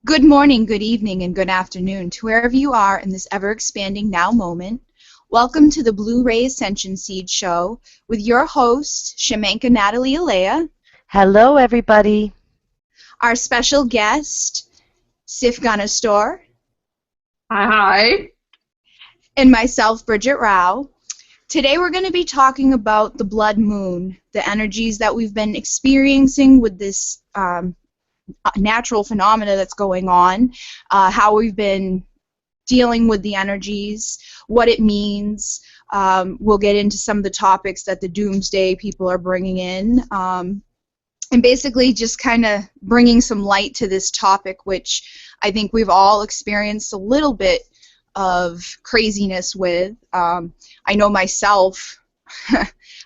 Good morning, good evening, and good afternoon to wherever you are in this ever-expanding now moment. Welcome to the Blu-ray Ascension Seed Show with your host, Shamanka Natalie Alaya. Hello, everybody. Our special guest, Sif Ganastor. Hi. And myself, Bridget Rau. Today we're going to be talking about the blood moon, the energies that we've been experiencing with this natural phenomena that's going on, how we've been dealing with the energies, what it means. We'll get into some of the topics that the Doomsday people are bringing in, and basically just kind of bringing some light to this topic, which I think we've all experienced a little bit of craziness with. I know myself,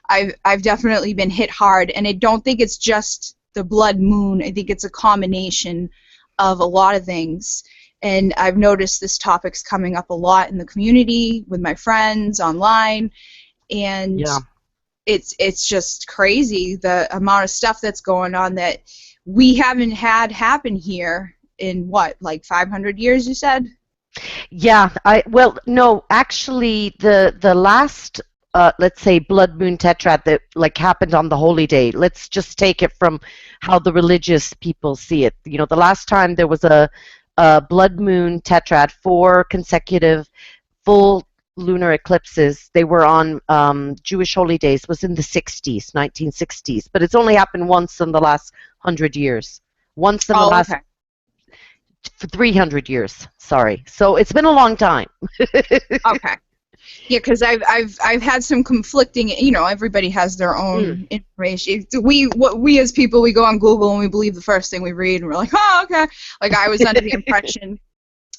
I've definitely been hit hard, and I don't think it's just the blood moon. I think it's a combination of a lot of things, and I've noticed this topic's coming up a lot in the community with my friends online, and it's just crazy the amount of stuff that's going on that we haven't had happen here in what, like 500 years, you said? Yeah, no, actually the last let's say blood moon tetrad that happened on the holy day. Let's just take it from how the religious people see it. You know, the last time there was a blood moon tetrad, 4 consecutive full lunar eclipses. They were on Jewish holy days. Was in the 60s, 1960s, but it's only happened once in the last 100 years. Once in the last for 300 years. Sorry. So it's been a long time. Okay. Yeah, because I've had some conflicting. You know, everybody has their own information. We as people, we go on Google and we believe the first thing we read, and we're like, oh, okay. Like I was under the impression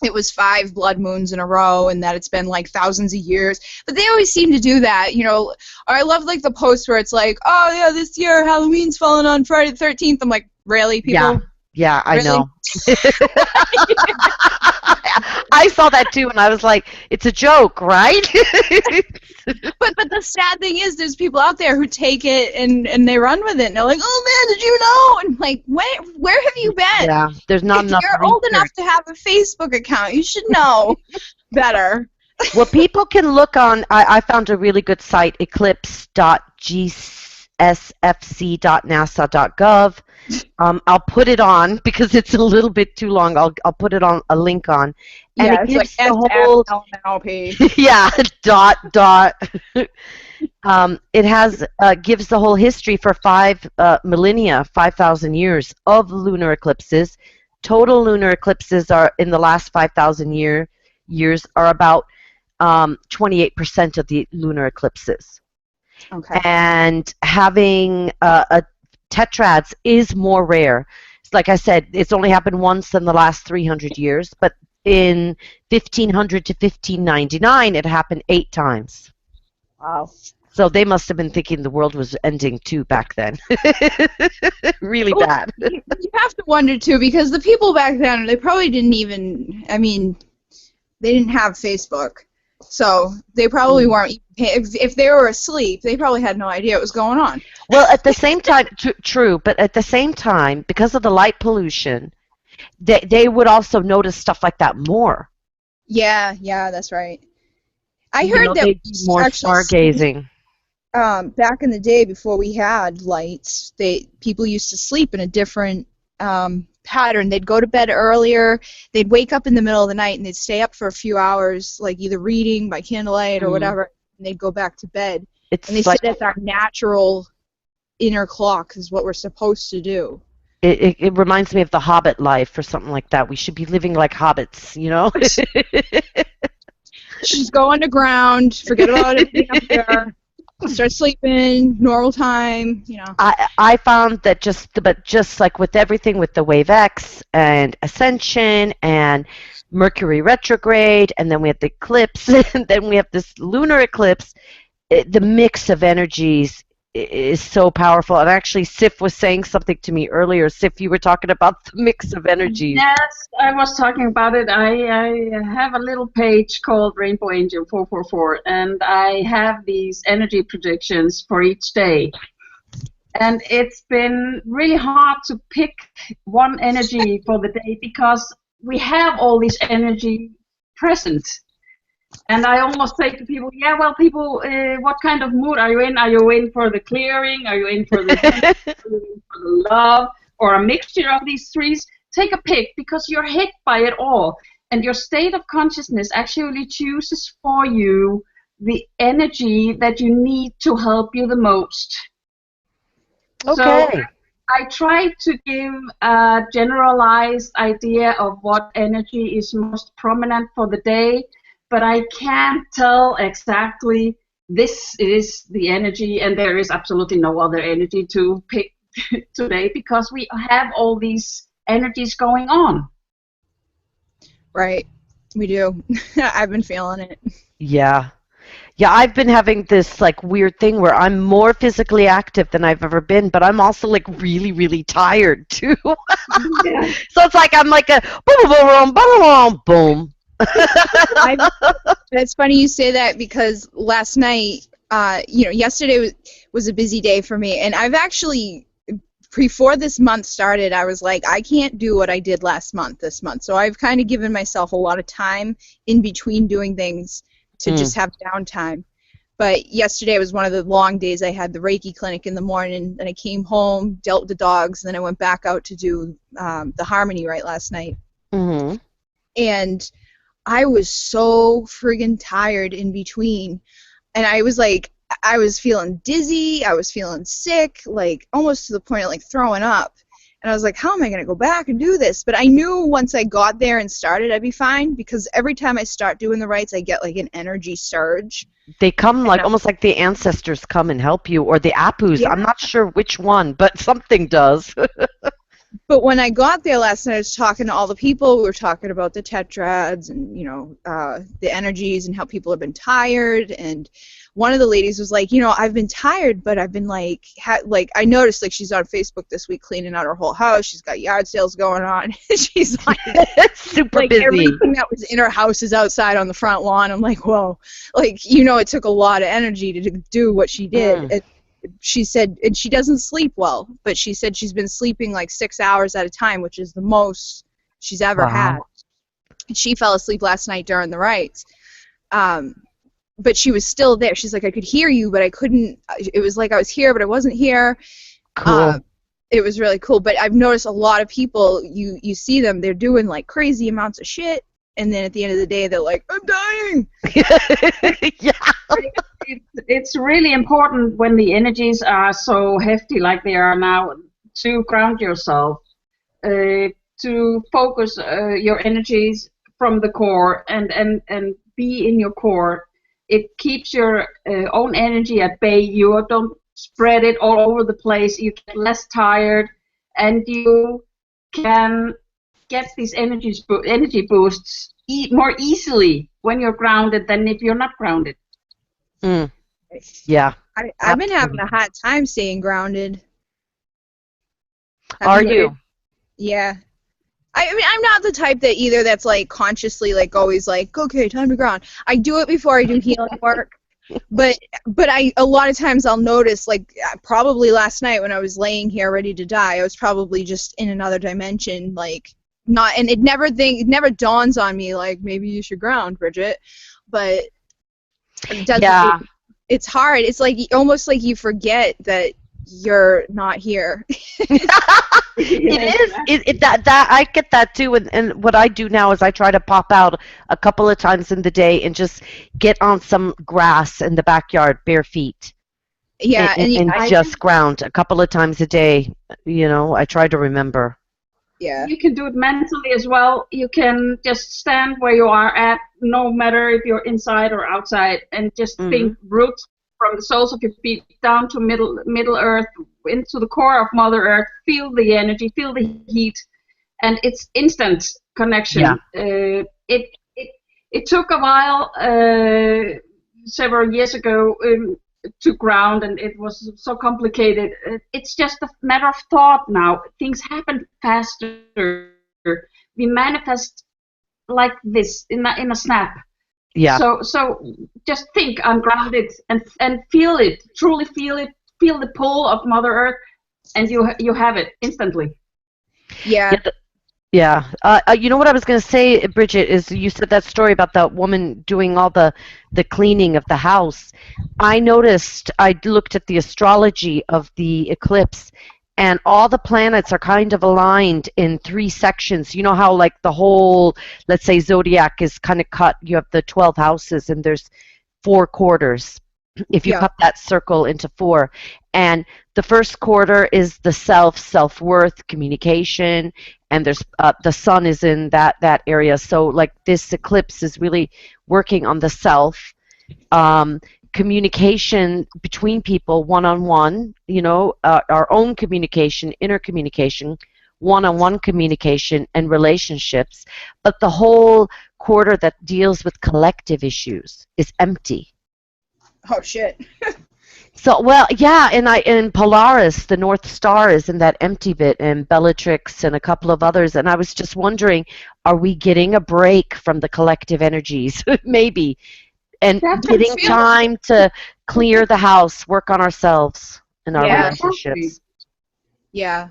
it was 5 blood moons in a row, and that it's been like thousands of years. But they always seem to do that, you know. Or I love like the posts where it's like, oh yeah, this year Halloween's falling on Friday the 13th. I'm like, really, people? Yeah, I really? know. I saw that too, and I was like, it's a joke, right? But the sad thing is, there's people out there who take it and they run with it, and they're like, oh man, did you know? And like, where have you been? Yeah, there's not enough. If you're old enough to have a Facebook account, you should know better. Well, people can look on, I found a really good site, eclipse.gsfc.nasa.gov. I'll put it on because it's a little bit too long. I'll put it on a link on, and yeah, it gives the whole yeah dot. It has gives the whole history for 5 millennia, 5,000 years of lunar eclipses. Total lunar eclipses are in the last 5,000 years are about 28% of the lunar eclipses. Okay. And having a tetrads is more rare. Like I said, it's only happened once in the last 300 years, but in 1500 to 1599, it happened 8 times. Wow. So they must have been thinking the world was ending too back then. Really bad. You have to wonder too, because the people back then, they probably didn't even, I mean, they didn't have Facebook. So they probably weren't, if they were asleep, they probably had no idea what was going on. Well, at the same time, true, but at the same time, because of the light pollution, they would also notice stuff like that more. Yeah, that's right. I heard that they'd be more stargazing. Back in the day, before we had lights, people used to sleep in a different pattern. They'd go to bed earlier, they'd wake up in the middle of the night, and they'd stay up for a few hours, like either reading by candlelight or whatever, and they'd go back to bed. And they said that's our natural inner clock, is what we're supposed to do. It reminds me of the Hobbit life or something like that. We should be living like hobbits, you know? Just go underground, forget about everything up there. Start sleeping, normal time, you know. I found that just like with everything, with the Wave X and Ascension and Mercury retrograde, and then we have the eclipse, and then we have this lunar eclipse, the mix of energies is so powerful. And actually, Sif was saying something to me earlier. Sif, you were talking about the mix of energies. Yes, I was talking about it. I have a little page called Rainbow Angel 444, and I have these energy predictions for each day. And it's been really hard to pick one energy for the day because we have all this energy present. And I almost say to people, yeah, well, people, what kind of mood are you in? Are you in for the clearing? Are you in for the heat? Are you in for the love? Or a mixture of these threes? Take a pick, because you're hit by it all. And your state of consciousness actually chooses for you the energy that you need to help you the most. Okay. So I try to give a generalized idea of what energy is most prominent for the day, but I can't tell exactly this is the energy and there is absolutely no other energy to pick today, because we have all these energies going on. Right. We do. I've been feeling it. Yeah. Yeah, I've been having this like weird thing where I'm more physically active than I've ever been, but I'm also like really, really tired too. Yeah. So it's like I'm like a boom, boom, boom, boom, boom. It's funny you say that, because last night, yesterday was a busy day for me, and I've actually, before this month started, I was like, I can't do what I did this month. So I've kind of given myself a lot of time in between doing things to just have downtime. But yesterday was one of the long days. I had the Reiki clinic in the morning, then I came home, dealt with the dogs, and then I went back out to do the Harmony Rite last night. Mm-hmm. And I was so friggin' tired in between. And I was like, I was feeling dizzy, I was feeling sick, like almost to the point of like throwing up. And I was like, how am I going to go back and do this? But I knew once I got there and started, I'd be fine, because every time I start doing the rites, I get like an energy surge. They come like almost like the ancestors come and help you, or the Apus. Yeah. I'm not sure which one, but something does. But when I got there last night, I was talking to all the people. We were talking about the tetrads and, the energies and how people have been tired. And one of the ladies was like, I've been tired, but I've been like, I noticed like she's on Facebook this week cleaning out her whole house. She's got yard sales going on. She's like, super like busy. Everything that was in her house is outside on the front lawn. I'm like, whoa, it took a lot of energy to do what she did. She said, and she doesn't sleep well, but she said she's been sleeping like 6 hours at a time, which is the most she's ever had. And she fell asleep last night during the rites. But she was still there. She's like, I could hear you, but I couldn't. It was like I was here, but I wasn't here. Cool. It was really cool. But I've noticed a lot of people, you see them, they're doing like crazy amounts of shit. And then at the end of the day, they're like, I'm dying. Yeah. It's really important when the energies are so hefty like they are now to ground yourself, to focus your energies from the core and be in your core. It keeps your own energy at bay. You don't spread it all over the place. You get less tired, and you can get these energy boosts more easily when you're grounded than if you're not grounded. Yeah. I've been having a hard time staying grounded. Are you? Yeah. I mean, I'm not the type that either that's like consciously like always like, okay, time to ground. I do it before I do healing work. But a lot of times I'll notice, like probably last night when I was laying here ready to die, I was probably just in another dimension, like not, and it never dawns on me like maybe you should ground, Bridget. But it doesn't. Yeah. It's hard. It's like almost like you forget that you're not here. It is. That I get that too. And what I do now is I try to pop out a couple of times in the day and just get on some grass in the backyard, bare feet. Yeah, and just ground a couple of times a day. I try to remember. Yeah. You can do it mentally as well. You can just stand where you are at, no matter if you're inside or outside, and just think roots from the soles of your feet down to middle earth, into the core of Mother Earth. Feel the energy, feel the heat, and it's instant connection. Yeah. It took a while, several years ago, to ground, and it was so complicated. It's just a matter of thought now. Things happen faster. We manifest like this in a snap. Yeah. So just think I'm grounded and feel it, truly feel it, feel the pull of Mother Earth, and you have it instantly. Yeah. Yeah. You know what I was going to say, Bridget, is you said that story about that woman doing all the cleaning of the house. I noticed, I looked at the astrology of the eclipse, and all the planets are kind of aligned in three sections. You know how, like, the whole, let's say, zodiac is kind of cut. You have the 12 houses, and there's four quarters if you Yeah. cut that circle into four. And the first quarter is the self-worth, communication, and there's the sun is in that area. So like this eclipse is really working on the self, communication between people, one-on-one, our own communication, inner communication, one-on-one communication, and relationships. But the whole quarter that deals with collective issues is empty. Oh shit. So, well, yeah, and Polaris, the North Star, is in that empty bit, and Bellatrix and a couple of others. And I was just wondering, are we getting a break from the collective energies? Maybe. And That's getting feel- time to clear the house, work on ourselves and our Yeah. relationships. Yeah.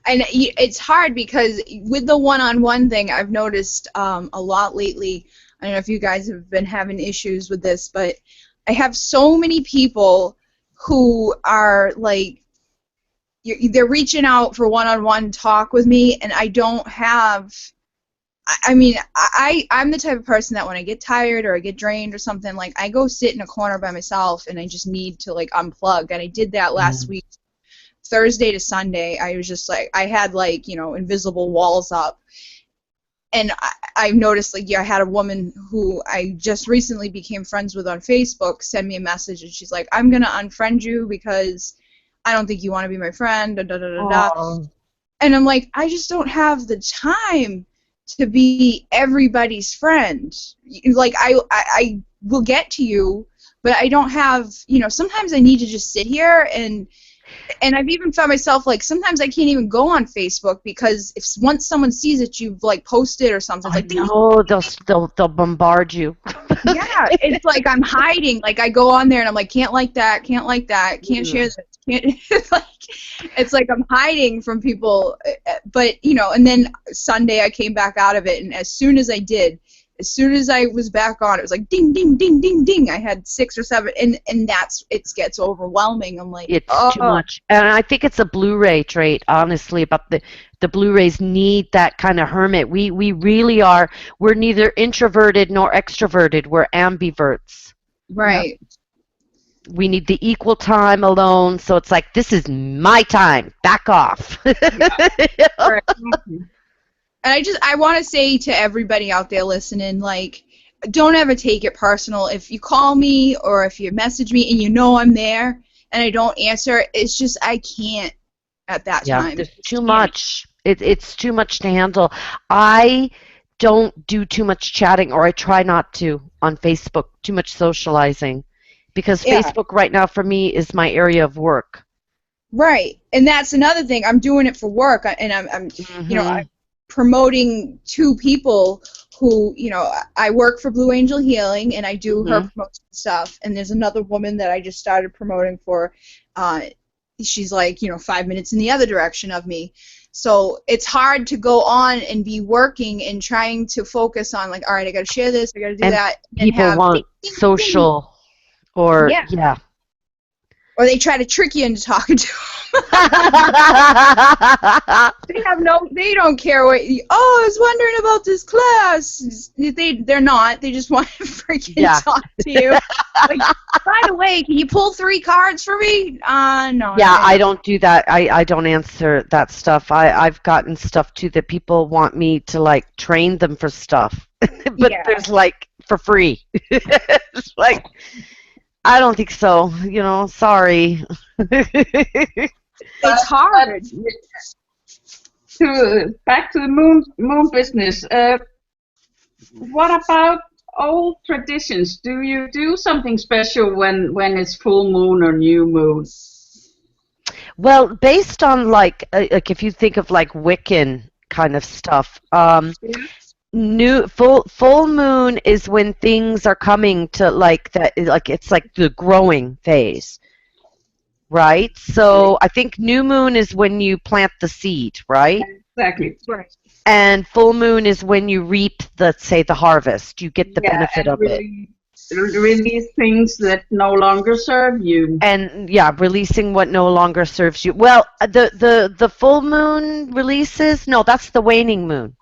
And it's hard because with the one-on-one thing, I've noticed a lot lately. I don't know if you guys have been having issues with this, but I have so many people who are like, they're reaching out for one-on-one talk with me, and I don't have. I mean, I'm the type of person that when I get tired or I get drained or something, like I go sit in a corner by myself and I just need to like unplug. And I did that last week. Thursday to Sunday, I was just like, I had like, invisible walls up. And I've noticed, like, I had a woman who I just recently became friends with on Facebook send me a message, and she's like, I'm going to unfriend you because I don't think you want to be my friend, da da da da da. Oh. And I'm like, I just don't have the time to be everybody's friend. Like, I will get to you, but I don't have, sometimes I need to just sit here and I've even found myself, like, sometimes I can't even go on Facebook because if once someone sees that you've, like, posted or something, it's like, No, they'll bombard you. yeah, it's like I'm hiding. Like, I go on there and I'm like, can't like that, can't share this, can't. It's like I'm hiding from people. But, and then Sunday I came back out of it, and as soon as I was back on, it was like ding, ding, ding, ding, ding. I had 6 or 7, and it gets overwhelming. I'm like, It's too much. And I think it's a Blu-ray trait, honestly, about the Blu-rays need that kind of hermit. We really are. We're neither introverted nor extroverted. We're ambiverts. right. We need the equal time alone. So it's like, this is my time. Back off. Right. And I want to say to everybody out there listening, like, don't ever take it personal. If you call me or if you message me and I'm there and I don't answer, it's just I can't at that time. There's too much. It's too much to handle. I don't do too much chatting, or I try not to on Facebook, too much socializing, because Facebook right now for me is my area of work. Right. And that's another thing. I'm doing it for work, and I'm I'm promoting 2 people who, I work for Blue Angel Healing, and I do her promotion stuff. And there's another woman that I just started promoting for. She's like, 5 minutes in the other direction of me. So it's hard to go on and be working and trying to focus on, like, all right, I got to share this, I got to do that. And people want social, or or they try to trick you into talking to them. They don't care what I was wondering about this class. They're not. They just want to freaking talk to you. Like, by the way, can you pull 3 cards for me? No. Yeah, I don't do that. I don't answer that stuff. I've gotten stuff too that people want me to, like, train them for stuff. But there's, like, for free. It's like, I don't think so. Sorry. It's hard. Back to the moon business. What about old traditions? Do you do something special when it's full moon or new moon? Well, based on like if you think of like Wiccan kind of stuff, new full moon is when things are coming to like that, like it's like the growing phase, right? So I think new moon is when you plant the seed, right? Exactly. Right. And full moon is when you reap, let's say, the harvest. You get the Yeah, benefit and of it. release things that no longer serve you. And yeah, releasing what no longer serves you. Well, the full moon releases. No, that's the waning moon.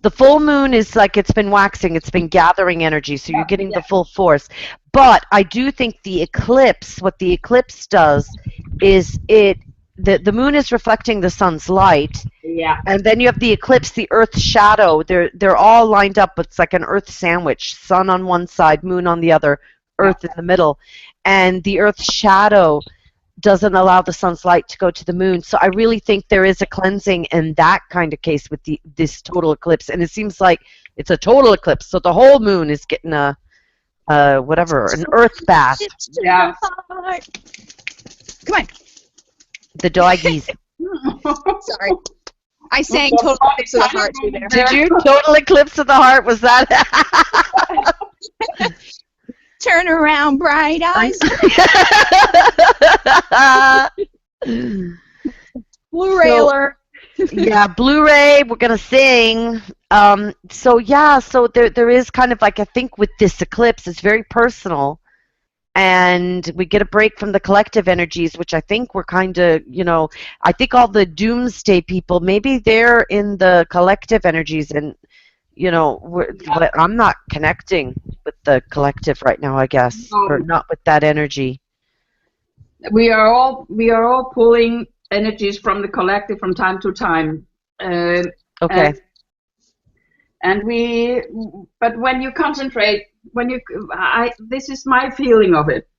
The full moon is like it's been waxing, it's been gathering energy, so you're getting Yeah, the full force. But I do think the eclipse, what the eclipse does is the moon is reflecting the sun's light, yeah, and then you have the eclipse, the earth's shadow. They're all lined up. It's like an earth sandwich, sun on one side, moon on the other, yeah. earth in the middle. And the earth's shadow doesn't allow the sun's light to go to the moon. So I really think there is a cleansing in that kind of case with this total eclipse. And it seems like it's a total eclipse, so the whole moon is getting an earth bath. Yeah. Come on. The doggies. Sorry. I sang Total Eclipse of the Heart through there. Did you? Total eclipse of the heart, was that? Turn around, bright eyes. Blu-rayler. Yeah, Blu-ray, we're going to sing. So there is kind of like, I think with this eclipse, it's very personal. And we get a break from the collective energies, which I think we're kind of, I think all the doomsday people, maybe they're in the collective energies and, but I'm not connecting with the collective right now, I guess, or not with that energy. We are all pulling energies from the collective from time to time. Okay. But when you concentrate, this is my feeling of it.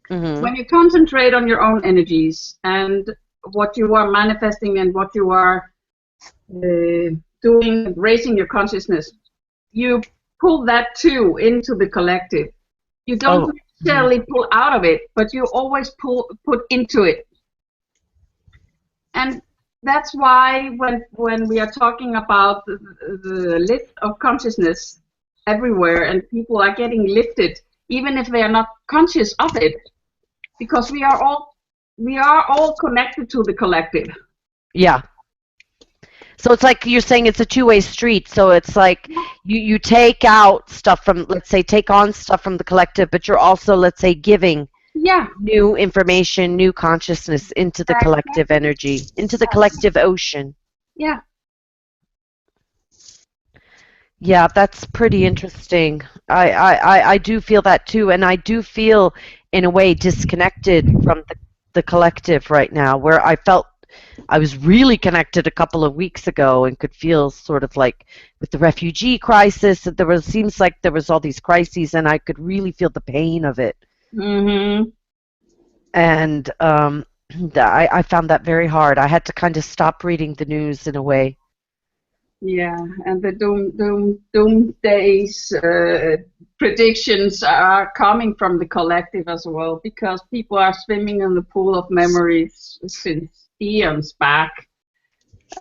Mm-hmm. When you concentrate on your own energies and what you are manifesting and what you are doing, raising your consciousness, you pull that too into the collective. You don't necessarily pull out of it, but you always put into it. And that's why when we are talking about the lift of consciousness everywhere and people are getting lifted, even if they are not conscious of it, because we are all connected to the collective. Yeah. So it's like you're saying it's a two-way street. So it's like you take out stuff from, let's say, take on stuff from the collective, but you're also, let's say, giving new information, new consciousness into the collective energy, into the collective ocean. Yeah. Yeah, that's pretty interesting. I do feel that too, and I do feel in a way disconnected from the collective right now, where I felt I was really connected a couple of weeks ago and could feel sort of like with the refugee crisis, that seems like there was all these crises, and I could really feel the pain of it. Mm-hmm. And I found that very hard. I had to kind of stop reading the news in a way. Yeah, and the doomsday's predictions are coming from the collective as well, because people are swimming in the pool of memories since eons back.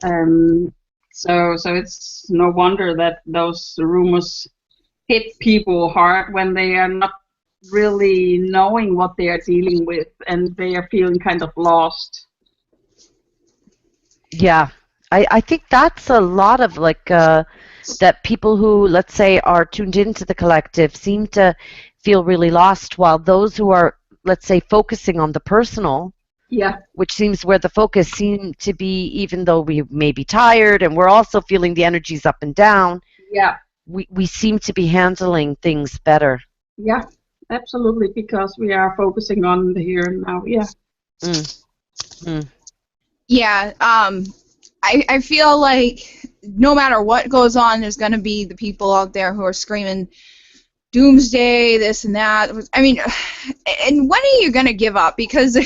So it's no wonder that those rumors hit people hard when they are not really knowing what they are dealing with and they are feeling kind of lost. Yeah. I think that's a lot of like that people who, let's say, are tuned into the collective seem to feel really lost, while those who are, let's say, focusing on the personal, which seems where the focus seemed to be, even though we may be tired and we're also feeling the energies up and down, we seem to be handling things better. Yeah, absolutely, because we are focusing on the here and now. Yeah. I feel like no matter what goes on, there's going to be the people out there who are screaming, doomsday, this and that. I mean, and when are you going to give up? Because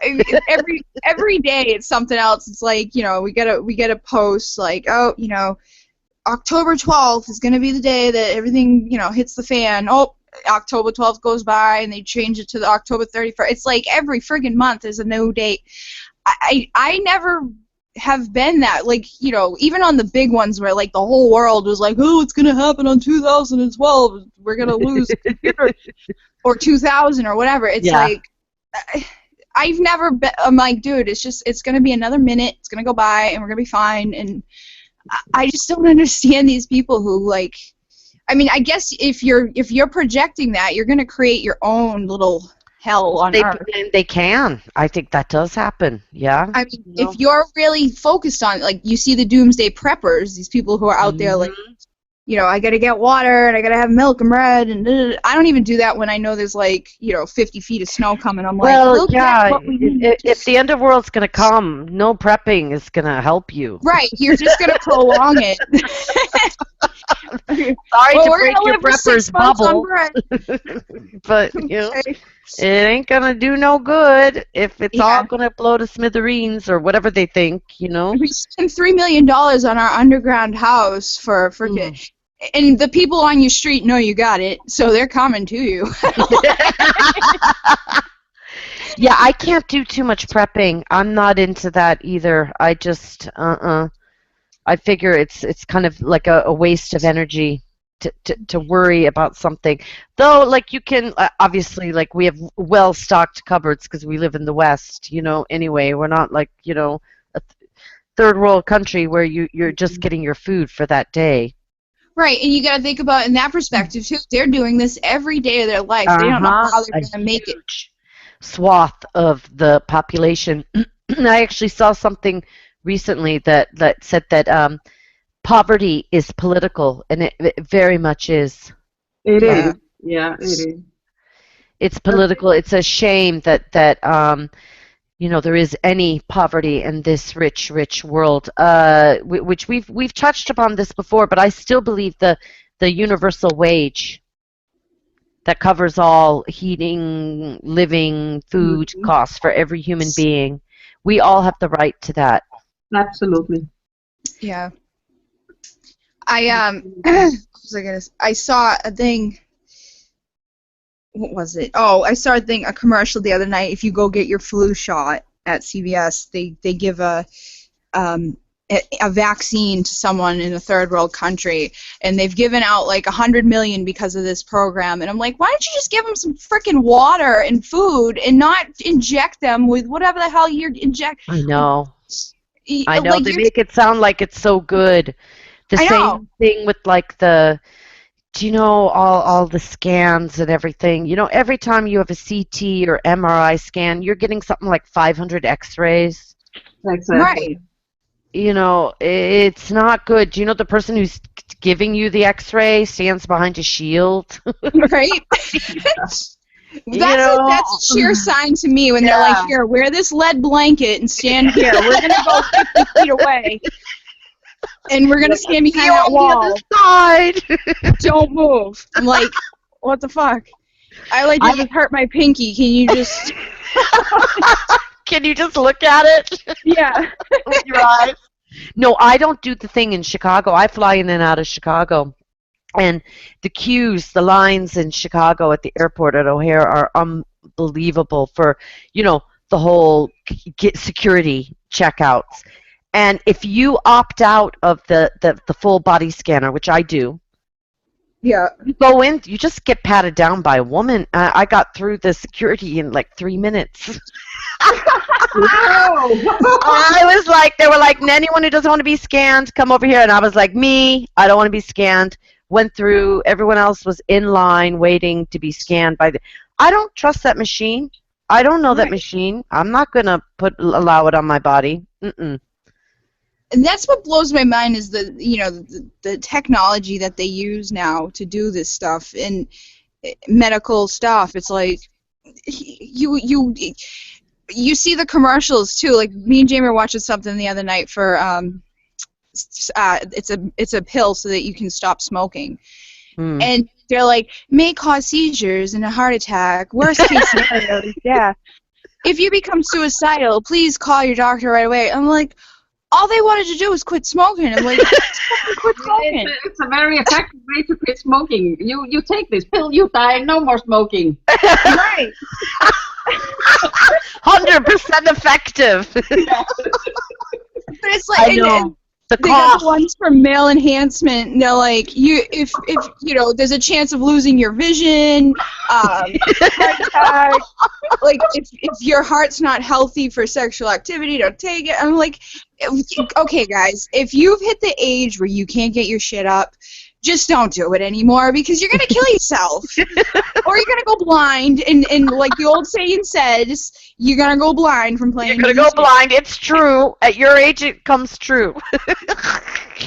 every day it's something else. It's like, we get a post like, October 12th is going to be the day that everything, hits the fan. Oh, October 12th goes by and they change it to the October 31st. It's like every friggin' month there's a new date. I never have been that, like, even on the big ones where like the whole world was like, oh, it's gonna happen on 2012, we're gonna lose computers, or 2000 or whatever. It's like I've never been. I'm like, dude, it's gonna be another minute. It's gonna go by, and we're gonna be fine. And I just don't understand these people who like. I mean, I guess if you're projecting that, you're gonna create your own little hell on earth. They can. I think that does happen. Yeah. I mean, if you're really focused on, like, you see the Doomsday preppers, these people who are out there, like, you know, I gotta get water and I gotta have milk and bread, and I don't even do that when I know there's, like, you know, 50 feet of snow coming. I'm like, well, yeah. If the end of the world's gonna come, no prepping is gonna help you. Right. You're just gonna prolong it. Sorry to break your prepper's bubble, but you know, it ain't gonna do no good if it's all gonna blow to smithereens or whatever they think, you know. We spent $3 million on our underground house for and the people on your street know you got it, so they're coming to you. Yeah, I can't do too much prepping. I'm not into that either. I just I figure it's kind of like a waste of energy to worry about something. Though, like, you can obviously, like, we have well-stocked cupboards because we live in the West, you know. Anyway, we're not like, you know, a third world country where you're just getting your food for that day. Right, and you got to think about it in that perspective too. They're doing this every day of their life. They don't know how they're going to make it. Swath of the population. I actually saw something recently that said that poverty is political, and it very much is. It is. Yeah, it is. It's political. It's a shame that you know, there is any poverty in this rich world, which we've touched upon this before, but I still believe the universal wage that covers all heating, living, food costs for every human being. We all have the right to that. Absolutely. Yeah. I saw a thing. What was it? Oh, I saw a commercial the other night. If you go get your flu shot at CVS, they give a vaccine to someone in a third world country, and they've given out like 100 million because of this program. And I'm like, why don't you just give them some freaking water and food and not inject them with whatever the hell you're injecting? I know. Like, they make it sound like it's so good. The same thing with, like, do you know, all the scans and everything? You know, every time you have a CT or MRI scan, you're getting something like 500 X-rays. Exactly. Right. You know, it's not good. Do you know the person who's giving you the X-ray stands behind a shield? Right. That's a sheer sign to me when they're like, here, wear this lead blanket and stand here. We're going to go 50 feet away. And we're going to stand behind that wall. On the other side. Don't move. I'm like, what the fuck? I just hurt my pinky. Can you just... Can you just look at it? Yeah. With your eyes? No, I don't do the thing in Chicago. I fly in and out of Chicago. And the queues, the lines in Chicago at the airport at O'Hare are unbelievable for, you know, the whole security checkouts. And if you opt out of the full body scanner, which I do, yeah, you go in, you just get patted down by a woman. I got through the security in like 3 minutes. I was like, they were like, anyone who doesn't want to be scanned, come over here. And I was like, me, I don't want to be scanned. Went through, everyone else was in line waiting to be scanned by I don't trust that machine. I don't know that machine. I'm not going to allow it on my body. Mm-mm. And that's what blows my mind is the technology that they use now to do this stuff and medical stuff. It's like you see the commercials too. Like, me and Jamie were watching something the other night for it's a pill so that you can stop smoking. And they're like, may cause seizures and a heart attack. Worst case scenario, yeah. If you become suicidal, please call your doctor right away. I'm like, all they wanted to do was quit smoking. I'm like, quit smoking. It's a very effective way to quit smoking. You take this pill, you die, no more smoking. Right. 100% effective. But it's like, The They got cough. the ones for male enhancement. And they're like, if there's a chance of losing your vision, heart attack. Like if your heart's not healthy for sexual activity, don't take it. I'm like, okay, guys, if you've hit the age where you can't get your shit up, just don't do it anymore because you're gonna kill yourself, or you're gonna go blind. And like the old saying says, you're gonna go blind from playing. You're gonna go blind. It's true. At your age, it comes true.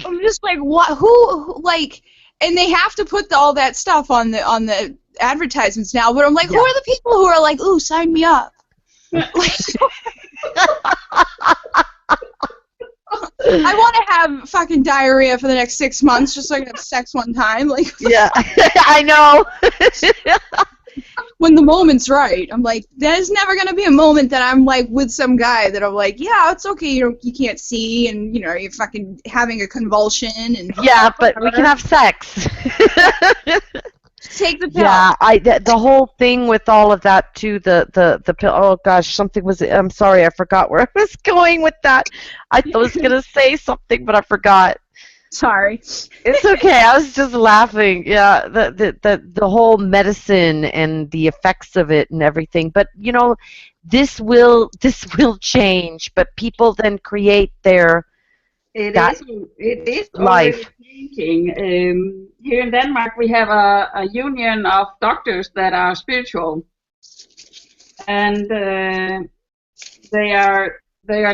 I'm just like, what? Who like? And they have to put all that stuff on the advertisements now. But I'm like, who are the people who are like, ooh, sign me up? Like, I want to have fucking diarrhea for the next 6 months just so I can have sex one time. Like, yeah, I know. when the moment's right, I'm like, there's never gonna be a moment that I'm like with some guy that I'm like, yeah, it's okay, you can't see, and you're fucking having a convulsion, and yeah, but we can have sex. Take the pill. Yeah, the whole thing with all of that too. The pill. Oh gosh, something was. I'm sorry, I forgot where I was going with that. I was gonna say something, but I forgot. Sorry. It's okay. I was just laughing. Yeah, the whole medicine and the effects of it and everything. But this will change. But people then create their It is life. already changing. Here in Denmark, we have a union of doctors that are spiritual, and they are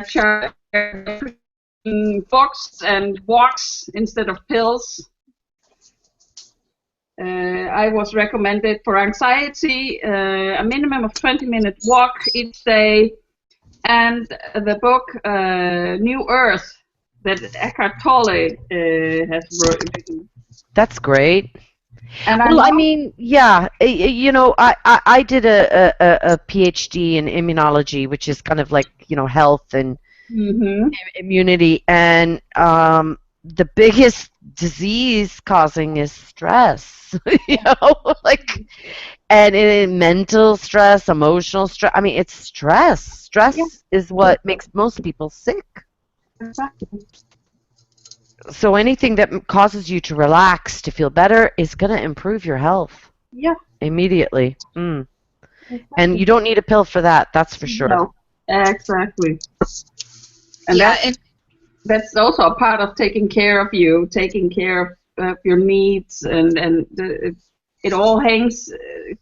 charging books and walks instead of pills. I was recommended for anxiety a minimum of 20-minute walk each day, and the book New Earth that Eckhart Tolle has written. That's great. And I mean, yeah, I did a PhD in immunology, which is kind of like health and immunity, and the biggest disease causing is stress. And mental stress, emotional stress. I mean, it's stress. Stress is what makes most people sick. Exactly. So anything that causes you to relax, to feel better, is going to improve your health. Yeah. Immediately. Exactly. And you don't need a pill for that, that's for sure. No, exactly. And that's also a part of taking care of you, taking care of your needs, and it all hangs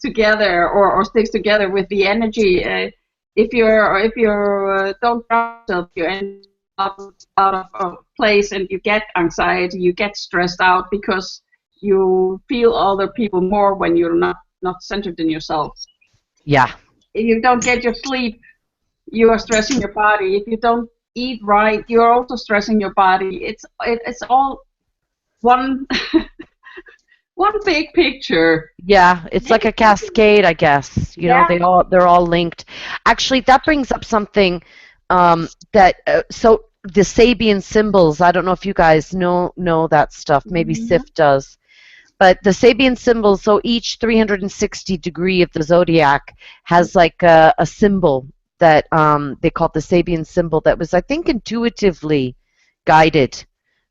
together or sticks together with the energy. If you don't trust yourself, you end up out of place, and you get anxiety, you get stressed out because you feel other people more when you're not centered in yourself. Yeah. If you don't get your sleep, you are stressing your body. If you don't eat right, you're also stressing your body. It's all one one big picture. Yeah, it's like a cascade, I guess. They're all linked. Actually, that brings up something so the Sabian symbols. I don't know if you guys know that stuff. Maybe Sif does. But the Sabian symbols, so each 360 degree of the zodiac has like a symbol that they call it the Sabian symbol that was, I think, intuitively guided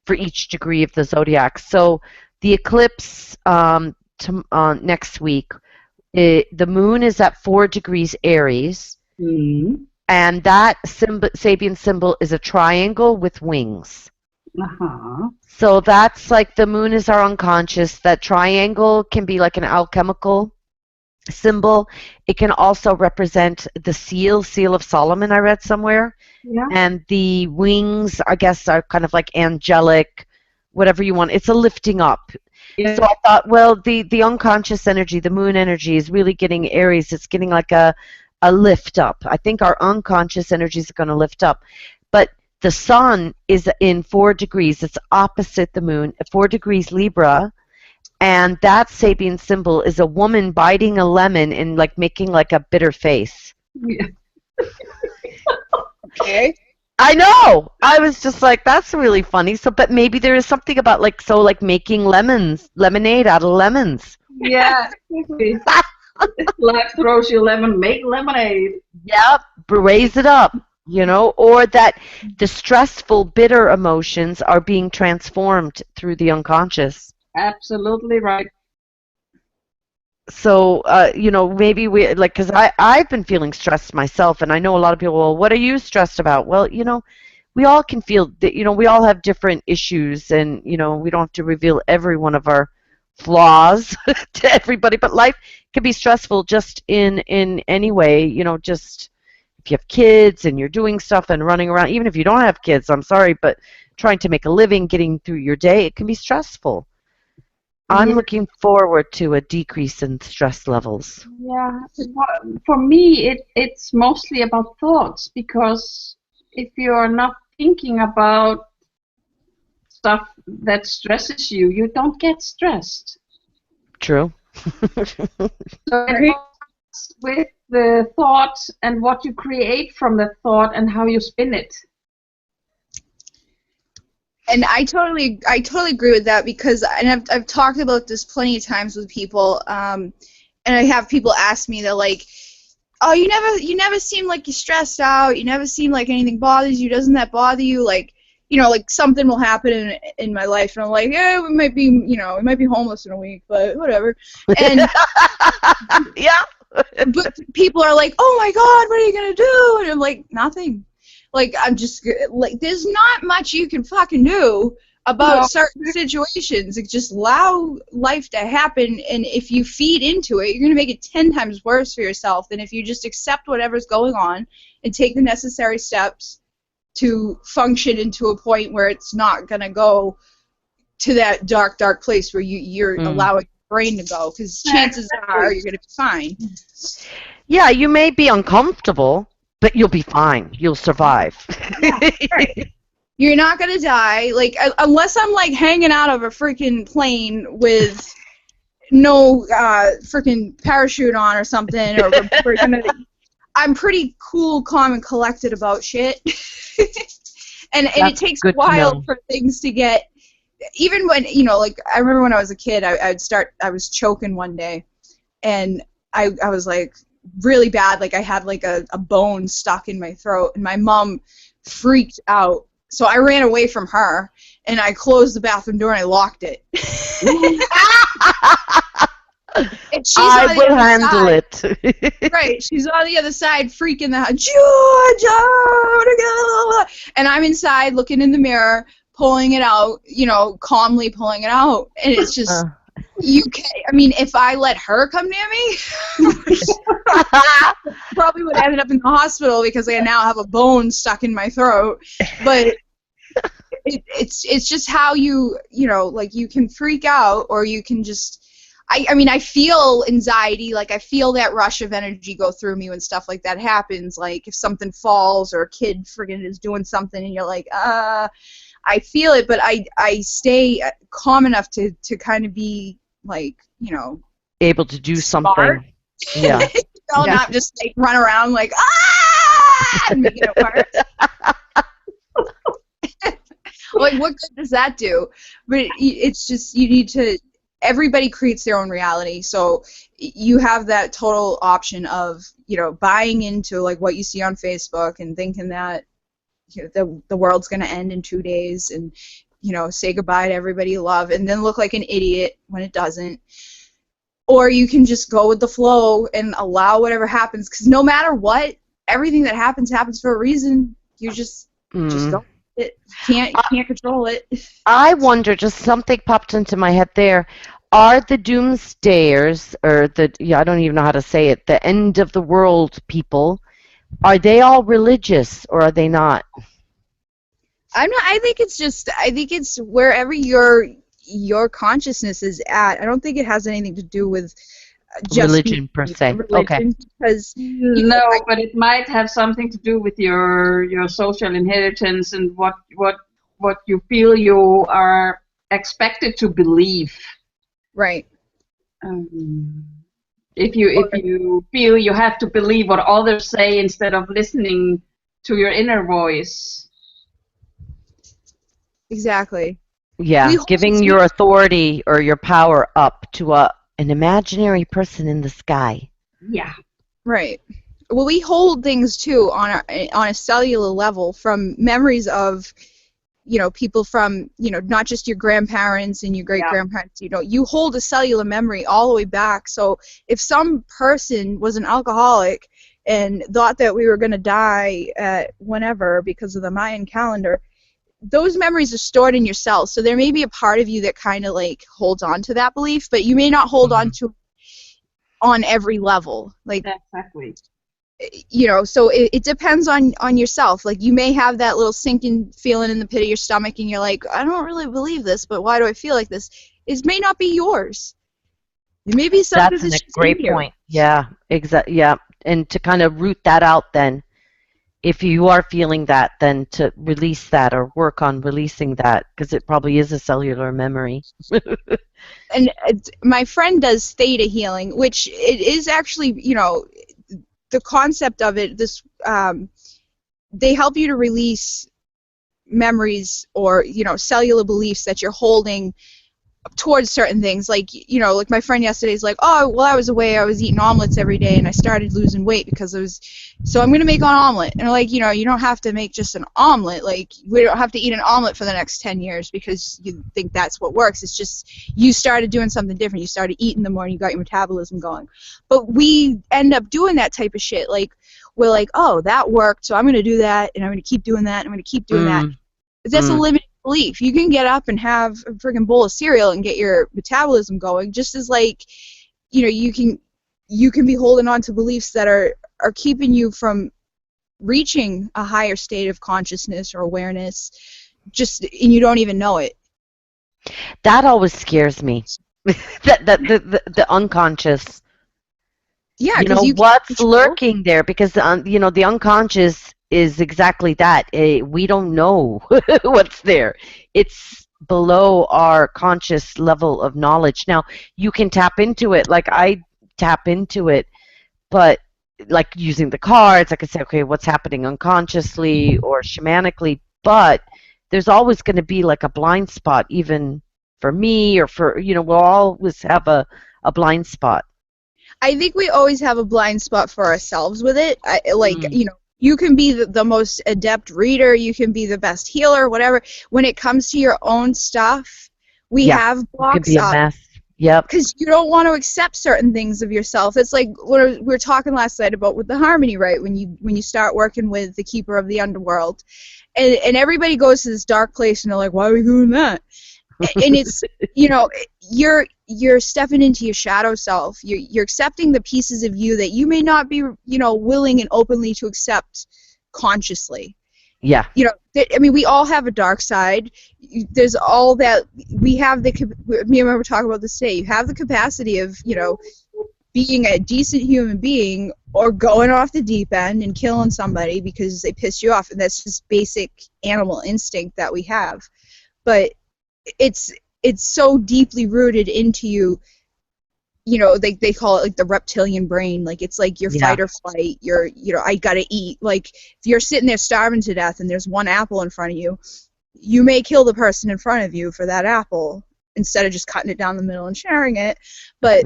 for each degree of the zodiac. So the eclipse next week, the moon is at 4 degrees Aries, and that Sabian symbol is a triangle with wings. So that's like the moon is our unconscious. That triangle can be like an alchemical symbol. It can also represent the seal of Solomon, I read somewhere. Yeah. And the wings, I guess, are kind of like angelic, whatever you want. It's a lifting up. Yeah. So I thought, well, the unconscious energy, the moon energy, is really getting Aries. It's getting like a lift up. I think our unconscious energies are going to lift up. But the sun is in 4 degrees. It's opposite the moon, 4 degrees Libra. And that Sabian symbol is a woman biting a lemon and like making like a bitter face. Yeah. Okay. I know. I was just like, that's really funny. So, but maybe there is something about like making lemonade out of lemons. Yeah. Life throws you lemon, make lemonade. Yep. Raise it up. you know, or that the stressful, bitter emotions are being transformed through the unconscious. Absolutely right. So, you know, maybe we, like, because I've been feeling stressed myself, and I know a lot of people, well, what are you stressed about? Well, you know, we all can feel that, you know, we all have different issues, and, you know, we don't have to reveal every one of our flaws to everybody, but life can be stressful just in any way, you know, just if you have kids and you're doing stuff and running around, even if you don't have kids, I'm sorry, but trying to make a living, getting through your day, it can be stressful. I'm Yeah. looking forward to a decrease in stress levels. Yeah. For me, it's mostly about thoughts, because if you're not thinking about stuff that stresses you, you don't get stressed. True. So it all starts with the thought and what you create from the thought and how you spin it. And I totally agree with that, because I've talked about this plenty of times with people, and I have people ask me, they're like, oh, you never seem like you're stressed out, you never seem like anything bothers you, doesn't that bother you? Like, you know, like something will happen in my life, and I'm like, yeah, we might be homeless in a week, but whatever. And Yeah. but people are like, oh my God, what are you gonna do? And I'm like, nothing. Like, I'm just like, there's not much you can fucking do about No. certain situations. Like, just allow life to happen, and if you feed into it, you're gonna make it 10 times worse for yourself than if you just accept whatever's going on and take the necessary steps to function into a point where it's not gonna go to that dark place where you're allowing your brain to go, because chances are you're gonna be fine. Yeah, you may be uncomfortable, but you'll be fine. You'll survive. Right. You're not gonna die, like, unless I'm like hanging out of a freaking plane with no freaking parachute on or something, or we're gonna. I'm pretty cool, calm, and collected about shit, and it takes a while for things to get. Even when, you know, like, I remember when I was a kid, I was choking one day, and I was like really bad, like I had like a bone stuck in my throat, and my mom freaked out. So I ran away from her, and I closed the bathroom door and I locked it. And she's I will handle it. Right, she's on the other side, freaking out, Georgia, and I'm inside looking in the mirror, pulling it out, you know, calmly pulling it out, and it's just, you can't, I mean, if I let her come near me, probably would have ended up in the hospital because I now have a bone stuck in my throat, but it's just how you know, like, you can freak out, or you can just, I mean, I feel anxiety, like I feel that rush of energy go through me when stuff like that happens, like if something falls or a kid friggin' is doing something and you're like, I feel it, but I stay calm enough to kind of be like, you know, able to do smart. something. Yeah. You know, Yeah. not just like run around like, and making it worse. Like, what good does that do? But it's just, you need to, everybody creates their own reality, so you have that total option of, you know, buying into like what you see on Facebook and thinking that, you know, the world's going to end in 2 days, and, you know, say goodbye to everybody you love, and then look like an idiot when it doesn't. Or you can just go with the flow and allow whatever happens, because no matter what, everything that happens for a reason. You just go. You can't control it. I wonder, just something popped into my head there. Are the doomsdayers, or I don't even know how to say it, the end of the world people, are they all religious, or are they not? I'm not. I think it's wherever your consciousness is at. I don't think it has anything to do with just Religion per se. religion, Okay. because No, but it might have something to do with your social inheritance and what you feel you are expected to believe. right. If you feel you have to believe what others say instead of listening to your inner voice. Exactly. Yeah, giving your authority or your power up to an imaginary person in the sky. Yeah. Right. well, we hold things too on a cellular level, from memories of, people from, not just your grandparents and your great grandparents. You hold a cellular memory all the way back. So if some person was an alcoholic and thought that we were going to die at whenever because of the Mayan calendar, those memories are stored in your cells. So there may be a part of you that kind of like holds on to that belief, but you may not hold on to on every level. Like, exactly. So it depends on yourself. Like, you may have that little sinking feeling in the pit of your stomach, and you're like, I don't really believe this, but why do I feel like this? It may not be yours. It may be something That's that's a great point. Yeah, exactly. Yeah, and to kind of root that out, then, if you are feeling that, then to release that or work on releasing that, because it probably is a cellular memory. And my friend does theta healing, which it is actually, the concept of it. They help you to release memories or cellular beliefs that you're holding towards certain things. Like, like my friend yesterday's like, oh, well, I was away, I was eating omelets every day, and I started losing weight because so I'm going to make an omelet. And like, you don't have to make just an omelet. Like, we don't have to eat an omelet for the next 10 years because you think that's what works. It's just you started doing something different. You started eating the more, and you got your metabolism going. But we end up doing that type of shit. Like, we're like, oh, that worked, so I'm going to do that, and I'm going to keep doing that, and I'm going to keep doing that. That's a limited belief. You can get up and have a freaking bowl of cereal and get your metabolism going, just as like, you can be holding on to beliefs that are keeping you from reaching a higher state of consciousness or awareness, and you don't even know it. That always scares me. the unconscious. Yeah, what's lurking there, because the unconscious is exactly that. We don't know what's there. It's below our conscious level of knowledge. Now, you can tap into it, like I tap into it, but like using the cards, I could say, okay, what's happening unconsciously or shamanically, but there's always going to be like a blind spot, even for me or for, we'll always have a blind spot. I think we always have a blind spot for ourselves with it. You can be the most adept reader, you can be the best healer, whatever. When it comes to your own stuff, we have blocks up. It can be a mess. Yep. Because you don't want to accept certain things of yourself. It's like what we were talking last night about with the harmony, right? When you start working with the keeper of the underworld, and everybody goes to this dark place, and they're like, why are we doing that? And it's, you're stepping into your shadow self. You're accepting the pieces of you that you may not be, willing and openly to accept consciously. Yeah. We all have a dark side. There's all that we have. Me and I were talking about this today. You have the capacity of, being a decent human being or going off the deep end and killing somebody because they piss you off, and that's just basic animal instinct that we have. But it's so deeply rooted into you. They call it like the reptilian brain. Like, it's like your fight or flight. I gotta eat. Like, if you're sitting there starving to death and there's one apple in front of you, you may kill the person in front of you for that apple instead of just cutting it down the middle and sharing it. But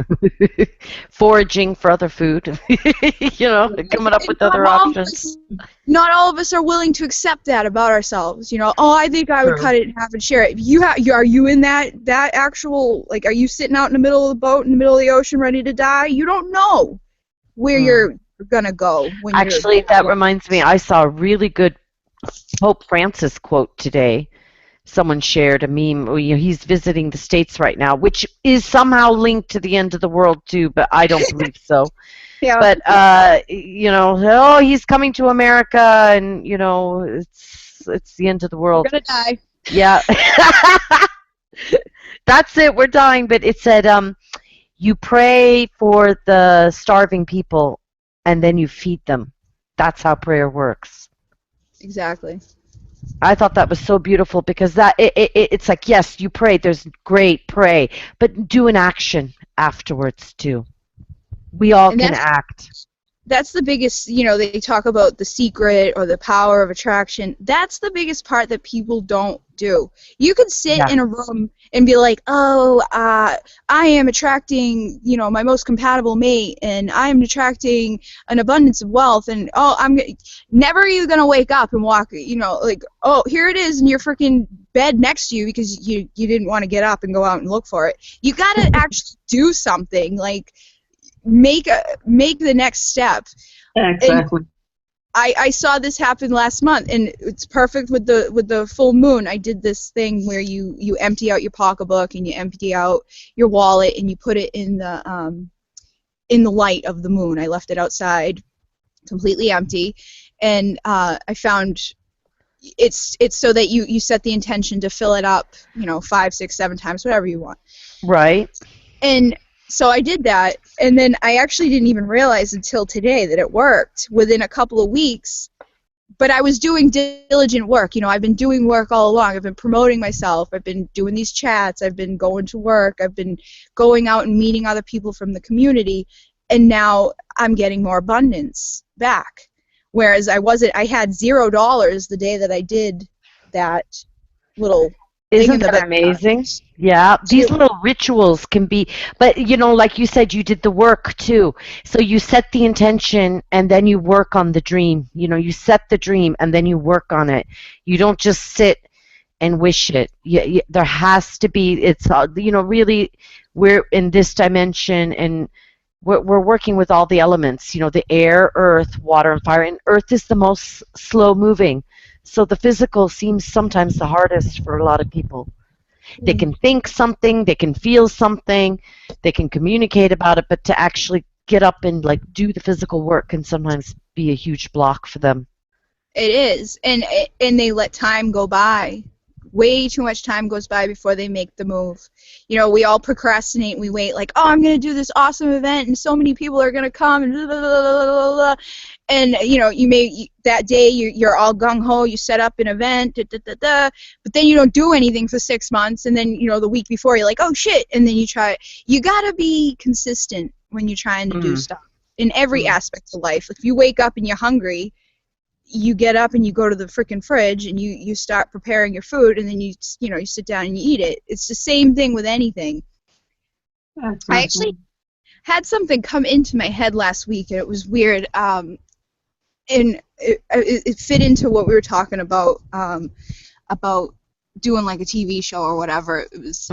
foraging for other food, coming up with other options. Not all of us are willing to accept that about ourselves. I think I would cut it in half and share it. Are you in that actual, like, are you sitting out in the middle of the boat in the middle of the ocean ready to die? You don't know where you're gonna go. Actually, that reminds me, I saw a really good Pope Francis quote today. Someone shared a meme. He's visiting the States right now, which is somehow linked to the end of the world too, but I don't believe so. Yeah. But he's coming to America, and it's the end of the world. We're gonna die. Yeah. That's it. We're dying. But it said, you pray for the starving people, and then you feed them. That's how prayer works. Exactly. I thought that was so beautiful, because it's like, yes, you pray, there's great, pray, but do an action afterwards too. We all can act. that's the biggest, they talk about the secret or the power of attraction. That's the biggest part that people don't do. You could sit Yeah. in a room and be like, oh, I am attracting, my most compatible mate, and I am attracting an abundance of wealth, and never are you going to wake up and walk, like, oh, here it is in your freaking bed next to you because you didn't want to get up and go out and look for it. You got to actually do something, like, make the next step. Exactly. And I saw this happen last month, and it's perfect with the full moon. I did this thing where you empty out your pocketbook and you empty out your wallet and you put it in the light of the moon. I left it outside, completely empty, and I found it's so that you set the intention to fill it up, 5, 6, 7 times, whatever you want. Right. And so I did that, and then I actually didn't even realize until today that it worked within a couple of weeks. But I was doing diligent work. I've been doing work all along. I've been promoting myself. I've been doing these chats. I've been going to work. I've been going out and meeting other people from the community, and now I'm getting more abundance back. Whereas I had $0 the day that I did that little thing Isn't in the that back. amazing? Yeah, these little rituals can be, but like you said, you did the work too. So you set the intention and then you work on the dream. You set the dream and then you work on it. You don't just sit and wish it. There has to be, it's, really, we're in this dimension, and we're working with all the elements, the air, earth, water, and fire. And earth is the most slow moving. So the physical seems sometimes the hardest for a lot of people. They can think something, they can feel something, they can communicate about it, but to actually get up and do the physical work can sometimes be a huge block for them. It is, and they let time go by. Way too much time goes by before they make the move. We all procrastinate and we wait, like, oh, I'm going to do this awesome event and so many people are going to come and blah, blah, blah, blah, blah, blah. And that day you're all gung-ho, you set up an event, but then you don't do anything for 6 months, and then the week before you're like, oh shit, and then you try. You got to be consistent when you're trying to do stuff in every aspect of life. If you wake up and you're hungry, you get up and you go to the freaking fridge and you start preparing your food, and then you sit down and you eat it. It's the same thing with anything. Exactly. I actually had something come into my head last week, and it was weird. And it fit into what we were talking about doing like a TV show or whatever. It was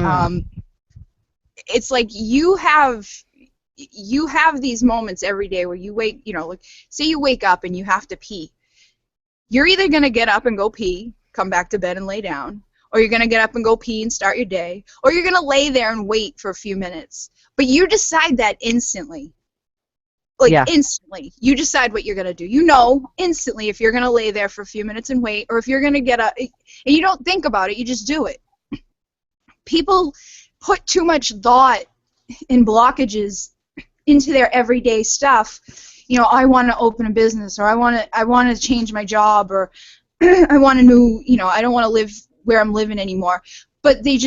it's like you have these moments every day where you wake, like say you wake up and you have to pee. You're either going to get up and go pee, come back to bed and lay down, or you're going to get up and go pee and start your day, or you're going to lay there and wait for a few minutes. But you decide that instantly. Instantly. You decide what you're going to do. Instantly if you're going to lay there for a few minutes and wait, or if you're going to get up. And you don't think about it. You just do it. People put too much thought and blockages into their everyday stuff. I want to open a business, or I want to change my job, or I want a new, I don't want to live where I'm living anymore. But they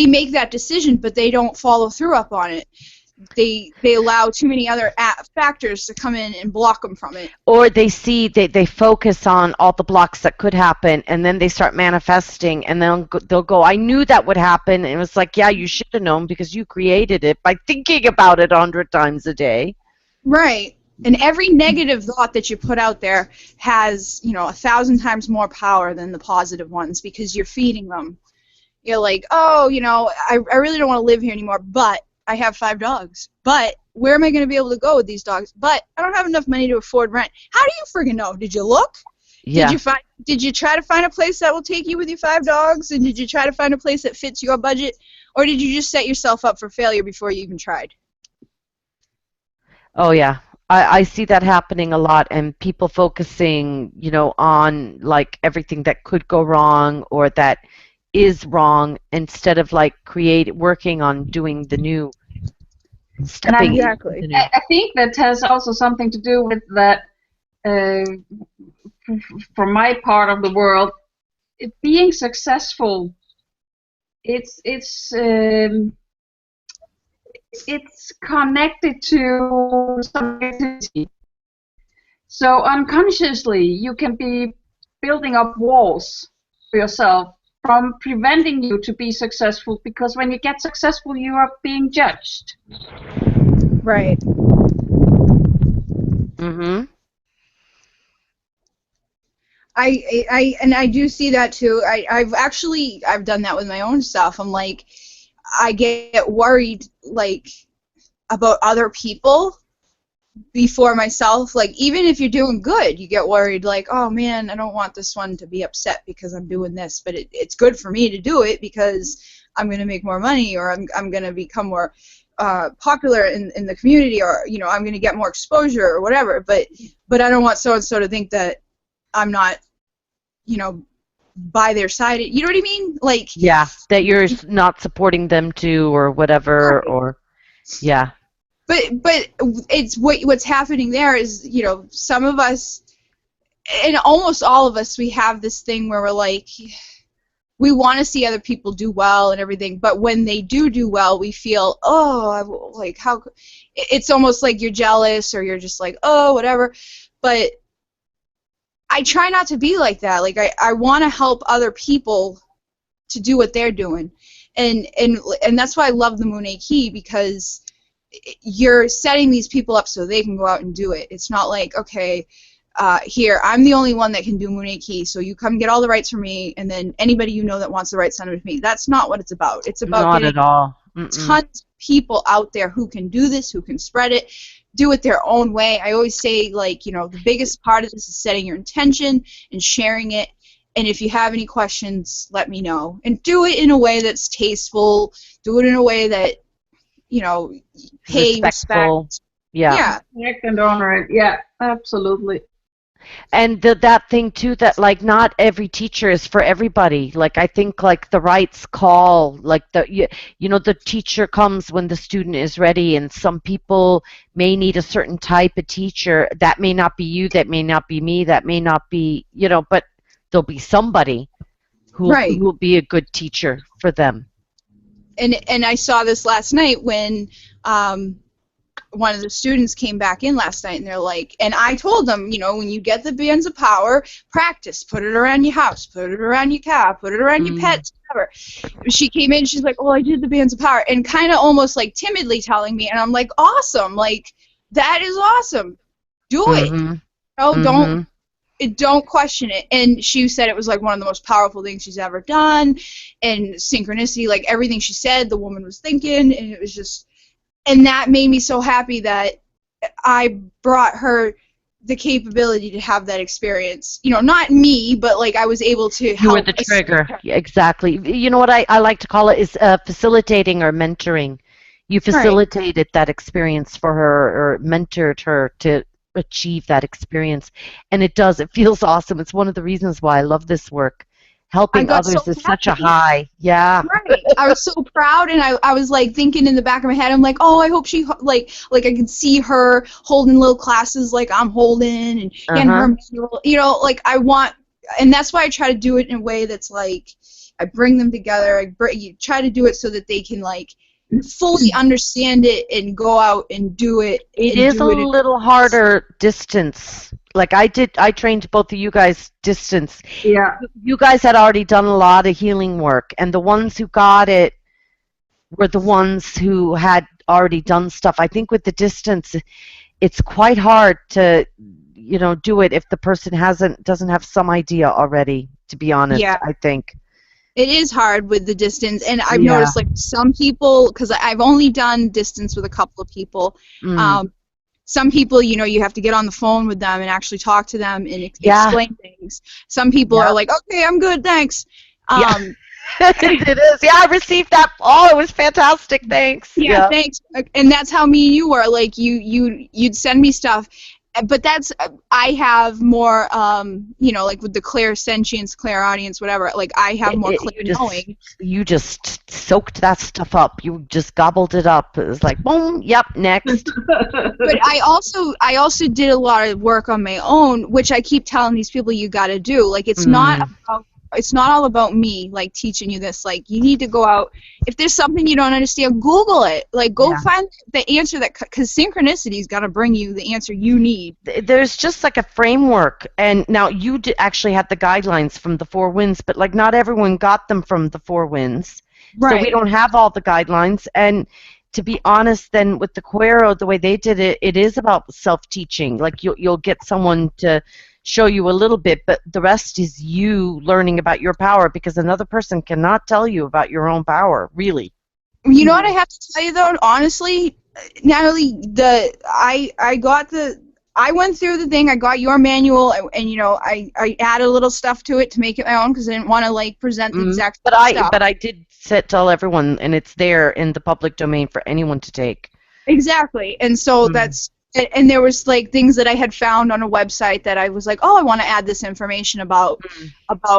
make that decision, but they don't follow through up on it. They allow too many other factors to come in and block them from it. Or they focus on all the blocks that could happen, and then they start manifesting, and then they'll go, I knew that would happen. And it was like, yeah, you should have known because you created it by thinking about it 100 times a day. Right. And every negative thought that you put out there has, 1,000 times more power than the positive ones, because you're feeding them. You're like, oh, I really don't want to live here anymore, but I have 5 dogs. But where am I going to be able to go with these dogs? But I don't have enough money to afford rent. How do you friggin' know? Did you look? Yeah. Did you try to find a place that will take you with your 5 dogs? And did you try to find a place that fits your budget? Or did you just set yourself up for failure before you even tried? Oh, yeah. I see that happening a lot, and people focusing, on everything that could go wrong or that is wrong, instead of working on doing the new, stepping. Exactly. I think that has also something to do with that. For my part of the world, being successful, it's it's connected to some activity. So unconsciously, you can be building up walls for yourself from preventing you to be successful, because when you get successful, you are being judged. Right. Mm-hmm. I do see that too. I've done that with my own stuff. I'm like, I get worried like about other people before myself. Like, even if you're doing good, you get worried like, oh man, I don't want this one to be upset because I'm doing this, but it's good for me to do it because I'm going to make more money, or I'm going to become more popular in the community, or I'm going to get more exposure or whatever. But I don't want so and so to think that I'm not, by their side. You know what I mean? Like, Yeah, that you're not supporting them too, or whatever, right. or yeah. But it's what's happening there is, some of us, and almost all of us, we have this thing where we're like, we want to see other people do well and everything, but when they do well, we feel, like, how, it's almost like you're jealous, or you're just like, oh, whatever. But I try not to be like that. Like, I want to help other people to do what they're doing, and that's why I love the Moon Key, because you're setting these people up so they can go out and do it. It's not like, okay, here, I'm the only one that can do Moon Key, so you come get all the rights from me, and then anybody that wants the rights, send them to me. That's not what it's about. It's about Not getting at all. tons of people out there who can do this, who can spread it, do it their own way. I always say, like, the biggest part of this is setting your intention and sharing it. And if you have any questions, let me know. And do it in a way that's tasteful. Do it in a way that, pay Respectful. respect. Yeah. Respect and honor it. Yeah, absolutely. And that thing too, that like not every teacher is for everybody. Like, I think like the rights call, like the teacher comes when the student is ready, and some people may need a certain type of teacher. That may not be you, that may not be me, that may not be, but there'll be somebody who will be a good teacher for them. And I saw this last night when one of the students came back in last night, and they're like, and I told them, when you get the bands of power, practice, put it around your house, put it around your car, put it around your pets, whatever. She came in, she's like, oh, I did the bands of power, and kind of almost like timidly telling me, and I'm like, awesome, like, that is awesome, do it. Don't question it. And she said it was like one of the most powerful things she's ever done, and synchronicity, like everything she said, the woman was thinking, and it was just. And that made me so happy that I brought her the capability to have that experience. Not me, but like I was able to help. You were the trigger. Exactly. You know what I like to call it is facilitating or mentoring. You facilitated that experience for her, or mentored her to achieve that experience. And it feels awesome. It's one of the reasons why I love this work. Helping others is such a high. Yeah. Right. I was so proud, and I was like thinking in the back of my head, I'm like, oh, I hope she like I can see her holding little classes like I'm holding, and getting her manual, like I want, and that's why I try to do it in a way that's like I bring them together. You try to do it so that they can like fully understand it and go out and do it. It is a little harder distance. Like I trained both of you guys distance. Yeah. You guys had already done a lot of healing work, and the ones who got it were the ones who had already done stuff. I think with the distance, it's quite hard to, do it if the person doesn't have some idea already, to be honest. Yeah. I think. It is hard with the distance, and I've noticed like some people, because I've only done distance with a couple of people. Some people, you have to get on the phone with them and actually talk to them and explain things. Some people are like, okay, I'm good, thanks. It is. Yeah, I received that. Oh, it was fantastic. Thanks. Yeah, thanks. And that's how me and you were. Like, you'd send me stuff. But I have more, like with the clairsentience, clairaudience, whatever, like I have more clear knowing. You just soaked that stuff up. You just gobbled it up. It was like, boom, yep, next. But I also did a lot of work on my own, which I keep telling these people you got to do. Like, it's not about it's not all about me like teaching you this. Like, you need to go out. If there's something you don't understand, Google it. Like, go find the answer because synchronicity is gonna bring you the answer you need. There's just like a framework, and now you actually had the guidelines from the Four Winds, but like not everyone got them from the Four Winds. Right. So we don't have all the guidelines. And to be honest, then with the Quero, the way they did it, it is about self-teaching. Like you'll get someone to show you a little bit, but the rest is you learning about your power, because another person cannot tell you about your own power, really. You know what I have to tell you though, honestly, Natalie, I went through the thing. I got your manual, and you know, I added a little stuff to it to make it my own because I didn't want to like present the exact stuff. But I did tell everyone, and it's there in the public domain for anyone to take. Exactly, and so and there was like things that I had found on a website that I was like, oh, I want to add this information about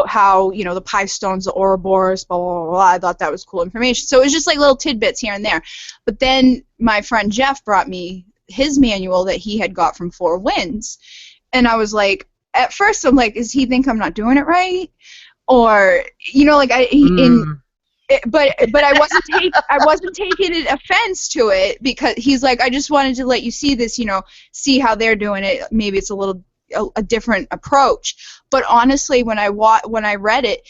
how, you know, the Pi stones, the Ouroboros, blah, blah, blah, blah. I thought that was cool information. So it was just like little tidbits here and there. But then my friend Jeff brought me his manual that he had got from Four Winds, and I was like, at first I'm like, does he think I'm not doing it right? Or, you know, like but I wasn't taking offense to it, because he's like, I just wanted to let you see this, you know, see how they're doing it. Maybe it's a different approach. But honestly, when I read it,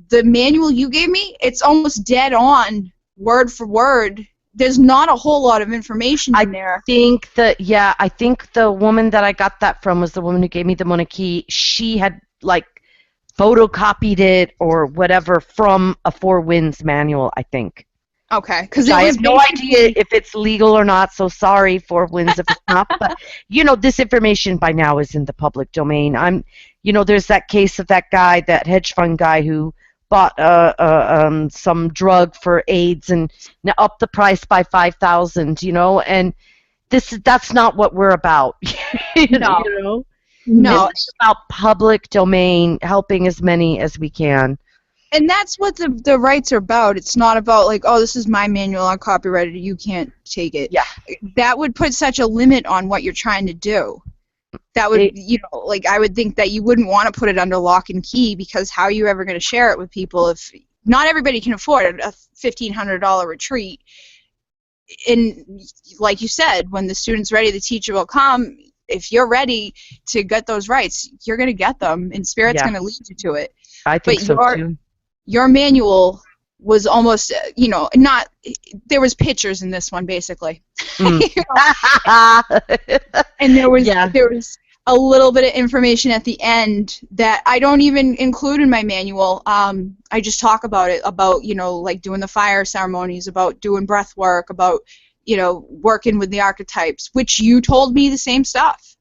the manual you gave me, it's almost dead on, word for word. There's not a whole lot of information in there. I think the woman that I got that from was the woman who gave me the monarchy. She had like photocopied it or whatever from a Four Winds manual, I think. Okay, because I have no idea if it's legal or not, so sorry, Four Winds, if it's not. But, you know, this information by now is in the public domain. There's that case of that guy, that hedge fund guy who bought some drug for AIDS and upped the price by 5,000, you know, and that's not what we're about. You know? No, it's about public domain, helping as many as we can. And that's what the rights are about. It's not about like, oh, this is my manual, I copyrighted it, you can't take it. Yeah. That would put such a limit on what you're trying to do. That would, like, I would think that you wouldn't want to put it under lock and key, because how are you ever going to share it with people if not everybody can afford a $1,500 retreat? And like you said, when the student's ready, the teacher will come. If you're ready to get those rights, you're going to get them, and Spirit's going to lead you to it. I think so too. Your manual was almost, there was pictures in this one, basically. And there was a little bit of information at the end that I don't even include in my manual. I just talk about it, about, like doing the fire ceremonies, about doing breath work, about, working with the archetypes, which you told me the same stuff.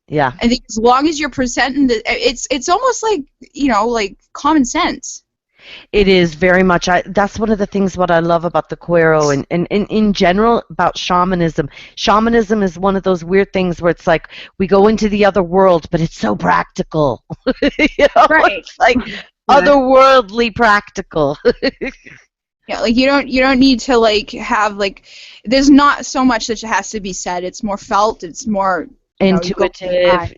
Yeah. I think as long as you're presenting it's almost like, like common sense. It is very much. That's one of the things what I love about the Quero and in general about shamanism. Shamanism is one of those weird things where it's like we go into the other world, but it's so practical. Right. It's like otherworldly practical. Yeah, like you don't need to like have like. There's not so much that has to be said. It's more felt. It's more. Intuitive,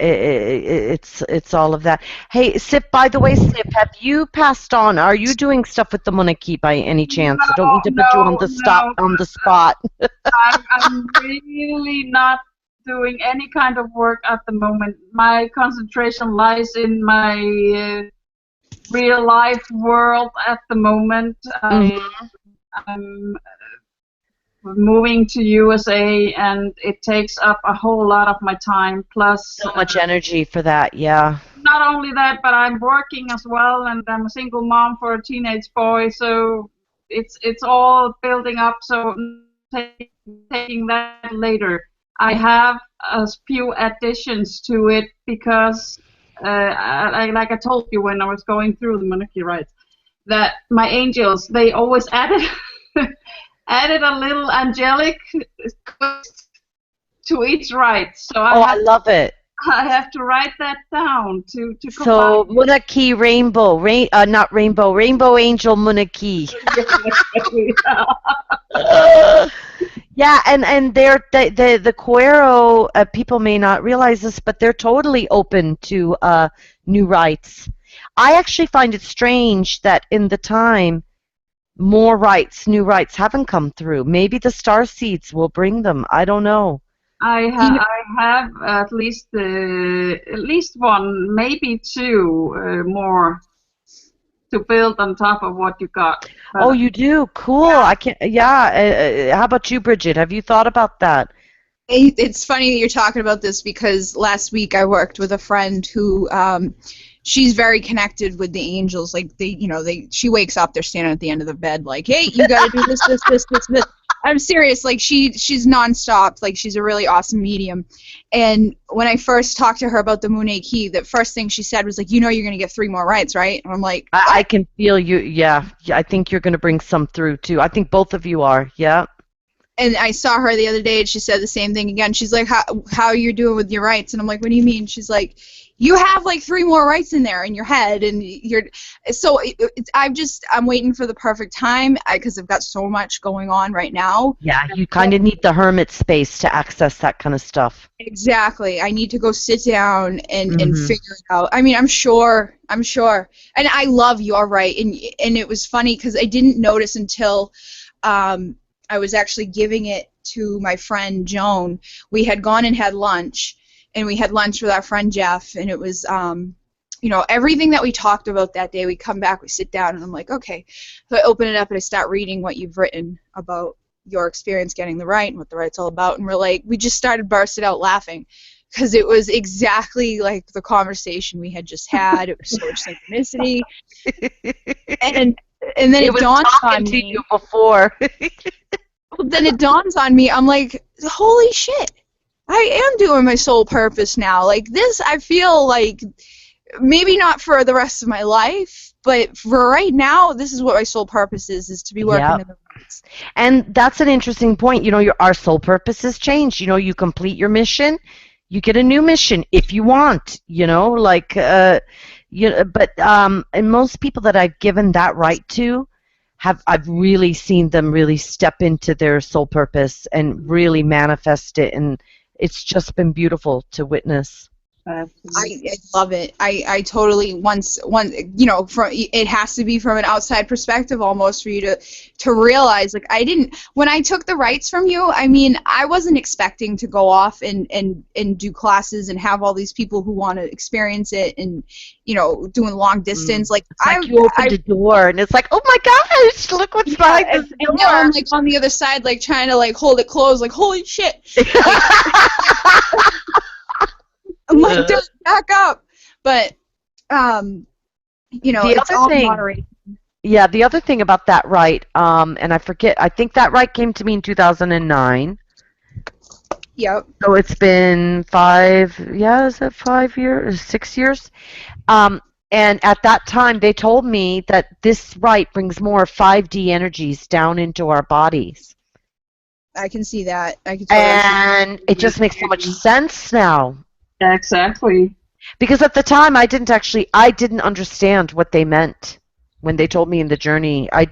it's all of that. Hey, Sip, by the way, Sip, have you passed on? Are you doing stuff with the monarchy by any chance? I don't need to put you on the spot. I'm really not doing any kind of work at the moment. My concentration lies in my real life world at the moment. I'm moving to USA, and it takes up a whole lot of my time, plus so much energy for that. Yeah, not only that, but I'm working as well, and I'm a single mom for a teenage boy, so it's all building up. So taking that later. I have a few additions to it because like I told you when I was going through the monarchy rites, that my angels, they always added added a little angelic twist to each rite. So I love it. I have to write that down to So monarchy rainbow, rainbow angel monarchy. Yeah, and they're the Quero, people may not realize this, but they're totally open to new rites. I actually find it strange that in the time, more rights, new rights haven't come through. Maybe the star seeds will bring them. I don't know. I have at least one, maybe two more to build on top of what you got. Oh, you do? Cool. Yeah. I can't. Yeah. How about you, Bridget? Have you thought about that? It's funny that you're talking about this because last week I worked with a friend who she's very connected with the angels. Like she wakes up, they're standing at the end of the bed, like, hey, you got to do this, this, this, this, this. I'm serious. Like she's nonstop. Like she's a really awesome medium. And when I first talked to her about the Moon key, the first thing she said was like, you're gonna get 3 more rights, right? And I'm like, I can feel you. Yeah. I think you're going to bring some through too. I think both of you are. Yeah. and I saw her the other day, and she said the same thing again. She's like, how are you doing with your rights? And I'm like, what do you mean? She's like, you have like 3 more rights in there in your head, and I'm waiting for the perfect time because I've got so much going on right now. Yeah, you kind of need the hermit space to access that kind of stuff. Exactly. I need to go sit down and figure it out. I mean, I'm sure. And I love you're right. And it was funny because I didn't notice until I was actually giving it to my friend Joan. We had gone and had lunch, and we had lunch with our friend Jeff, and it was, everything that we talked about that day. We come back, we sit down, and I'm like, okay. So I open it up and I start reading what you've written about your experience getting the right and what the right's all about, and we just started bursting out laughing because it was exactly like the conversation we had just had. It was so much synchronicity, and then it dawned on me. You before. Then it dawns on me. I'm like, holy shit! I am doing my soul purpose now. Like this, I feel like maybe not for the rest of my life, but for right now, this is what my soul purpose is to be working in the roots. And that's an interesting point. Our soul purpose has changed. You complete your mission, you get a new mission if you want. But and most people that I've given that right to, I've really seen them really step into their soul purpose and really manifest it, and it's just been beautiful to witness. I love it. I totally from it has to be from an outside perspective almost for you to realize, like, when I took the rights from you, I mean, I wasn't expecting to go off and do classes and have all these people who want to experience it and doing long distance. Like, you opened a door and it's like, oh my gosh, look what's behind this door. And now I'm like on the other side, like trying to like hold it closed, like holy shit. I'm like, just back up. But, it's all moderation. Yeah, the other thing about that right, and I forget, I think that right came to me in 2009. Yep. So it's been 5 years, 6 years? And at that time, they told me that this right brings more 5D energies down into our bodies. I can see that. And it just makes so much sense now. Exactly. Because at the time, I didn't understand what they meant when they told me in the journey. I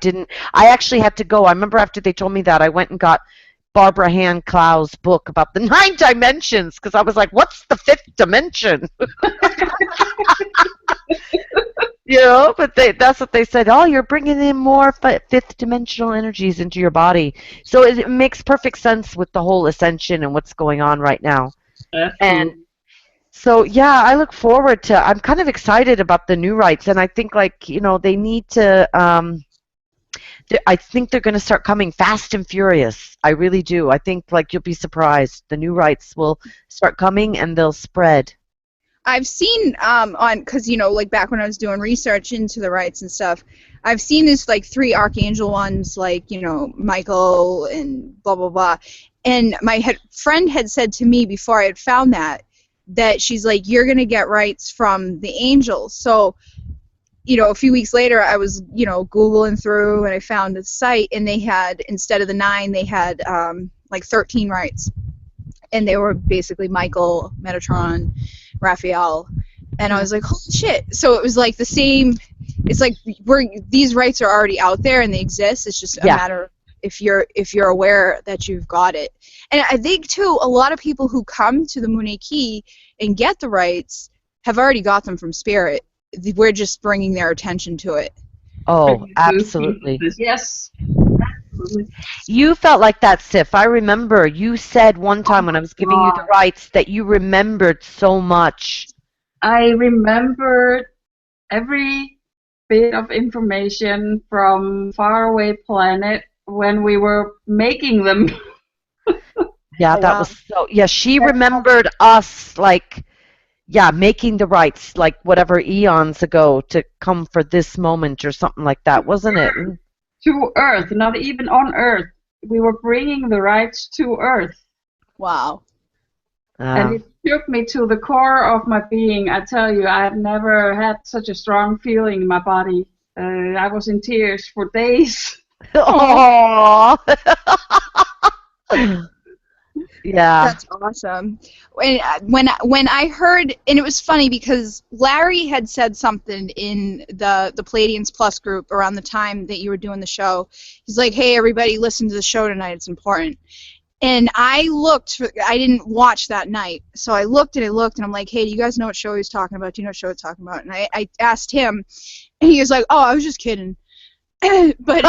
actually had to go. I remember after they told me that, I went and got Barbara Ann Clow's book about the 9 dimensions, because I was like, what's the 5th dimension? But that's what they said. Oh, you're bringing in more 5th dimensional energies into your body. So it makes perfect sense with the whole ascension and what's going on right now. And so, yeah, I look forward to, I'm kind of excited about the new rights, and I think, they need to, I think they're going to start coming fast and furious. I really do. I think, you'll be surprised. The new rights will start coming, and they'll spread. I've seen, because, back when I was doing research into the rights and stuff, I've seen this, 3 archangel ones, Michael and blah, blah, blah. And my friend had said to me before I had found that she's like, you're going to get rights from the angels. So, a few weeks later, I was, Googling through, and I found the site, and they had, instead of the 9, they had, 13 rights. And they were basically Michael, Metatron, Raphael. And I was like, holy shit. So it was like the same, it's like these rights are already out there and they exist. It's just a matter of if you're aware that you've got it. And I think, too, a lot of people who come to the Moon Key and get the rights have already got them from Spirit. we're just bringing their attention to it. Oh, absolutely. Yes. Absolutely. You felt like that, Sif. I remember you said one time when I was giving you the rights that you remembered so much. I remembered every bit of information from faraway planet when we were making them. Yeah, that was so. Yeah, she remembered us like, yeah, making the rights like whatever eons ago to come for this moment or something like that, wasn't it? To Earth, not even on Earth. We were bringing the rights to Earth. Wow. And it shook me to the core of my being. I tell you, I have never had such a strong feeling in my body. I was in tears for days. Oh. Yeah. That's awesome. When I heard, and it was funny because Larry had said something in the Pleiadians Plus group around the time that you were doing the show. He's like, "Hey, everybody, listen to the show tonight. It's important." And I I didn't watch that night, so I looked, and I'm like, "Hey, do you guys know what show he's talking about? Do you know what show he's talking about?" And I asked him, and he was like, "Oh, I was just kidding." But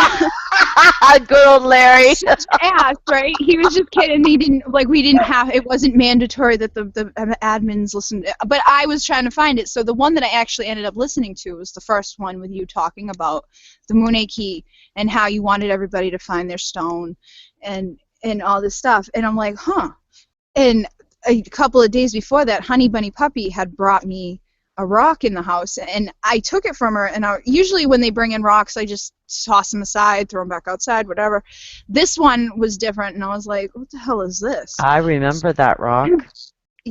good old Larry. ass, right? He was just kidding. He didn't we didn't have, it wasn't mandatory that the admins listened. But I was trying to find it. So the one that I actually ended up listening to was the first one with you talking about the Moon key and how you wanted everybody to find their stone and all this stuff. And I'm like, huh. And a couple of days before that, Honey Bunny Puppy had brought me a rock in the house, and I took it from her, and usually when they bring in rocks, I just toss them aside, throw them back outside, whatever. This one was different, and I was like, what the hell is this? I remember that rock.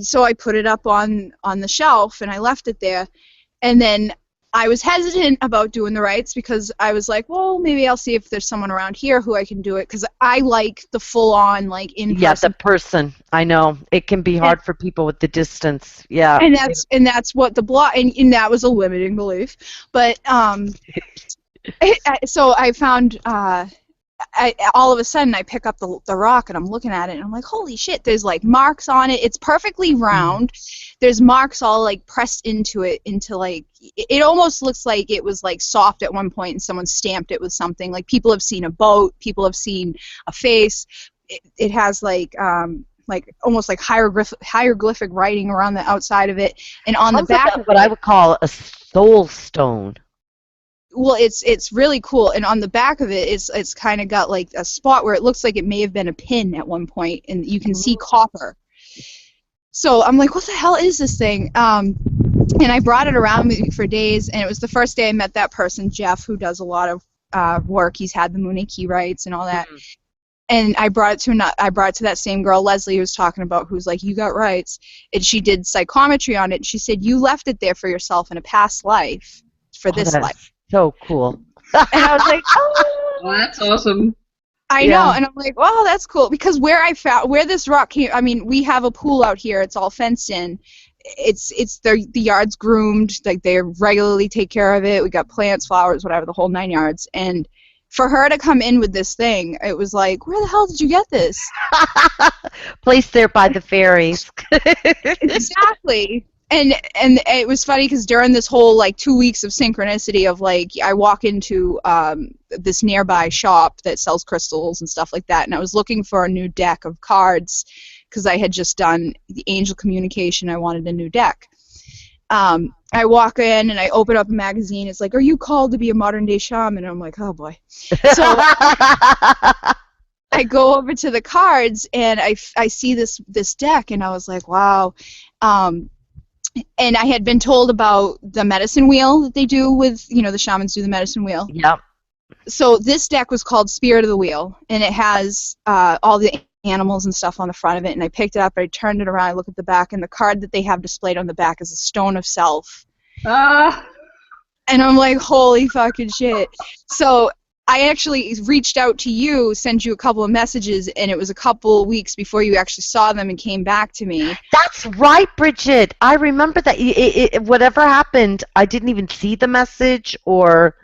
So I put it up on the shelf, and I left it there, and then I was hesitant about doing the rites because I was like, well, maybe I'll see if there's someone around here who I can do it, because I like the full-on, like, in-person. Yeah, the person. I know. It can be hard for people with the distance. Yeah. And that's what the blog, and that was a limiting belief. But, so I found, all of a sudden I pick up the rock and I'm looking at it and I'm like, holy shit, there's like marks on it. It's perfectly round. There's marks all like pressed into it, into like, it almost looks like it was like soft at one point and someone stamped it with something. Like people have seen a boat, people have seen a face. It has like almost like hieroglyphic writing around the outside of it, and on the back of what I would call a soul stone. Well, it's really cool, and on the back of it, it's kind of got like a spot where it looks like it may have been a pin at one point, and you can see copper. So I'm like, what the hell is this thing? And I brought it around with me for days, and it was the first day I met that person, Jeff, who does a lot of work. He's had the Moon key rights and all that. And I brought it to that same girl, Leslie, who was talking about, who's like, you got rights, and she did psychometry on it. And she said, you left it there for yourself in a past life for this life. So cool. And I was like, oh, well, that's awesome. I know, and I'm like, oh, that's cool, because where this rock came, I mean, we have a pool out here, it's all fenced in, it's the yard's groomed, like they regularly take care of it, we got plants, flowers, whatever, the whole 9 yards, and for her to come in with this thing, it was like, where the hell did you get this? Placed there by the fairies. Exactly. And it was funny because during this whole like 2 weeks of synchronicity of like, I walk into this nearby shop that sells crystals and stuff like that, and I was looking for a new deck of cards because I had just done the angel communication. I wanted a new deck. I walk in and I open up a magazine. It's like, are you called to be a modern day shaman? And I'm like, oh boy. So I go over to the cards and I see this deck, and I was like, wow. And I had been told about the medicine wheel that they do with, the shamans do the medicine wheel. Yep. So this deck was called Spirit of the Wheel, and it has all the animals and stuff on the front of it, and I picked it up, I turned it around, I looked at the back, and the card that they have displayed on the back is a Stone of Self. And I'm like, holy fucking shit. So I actually reached out to you, sent you a couple of messages, and it was a couple weeks before you actually saw them and came back to me. That's right, Bridget. I remember that. Whatever happened, I didn't even see the message, or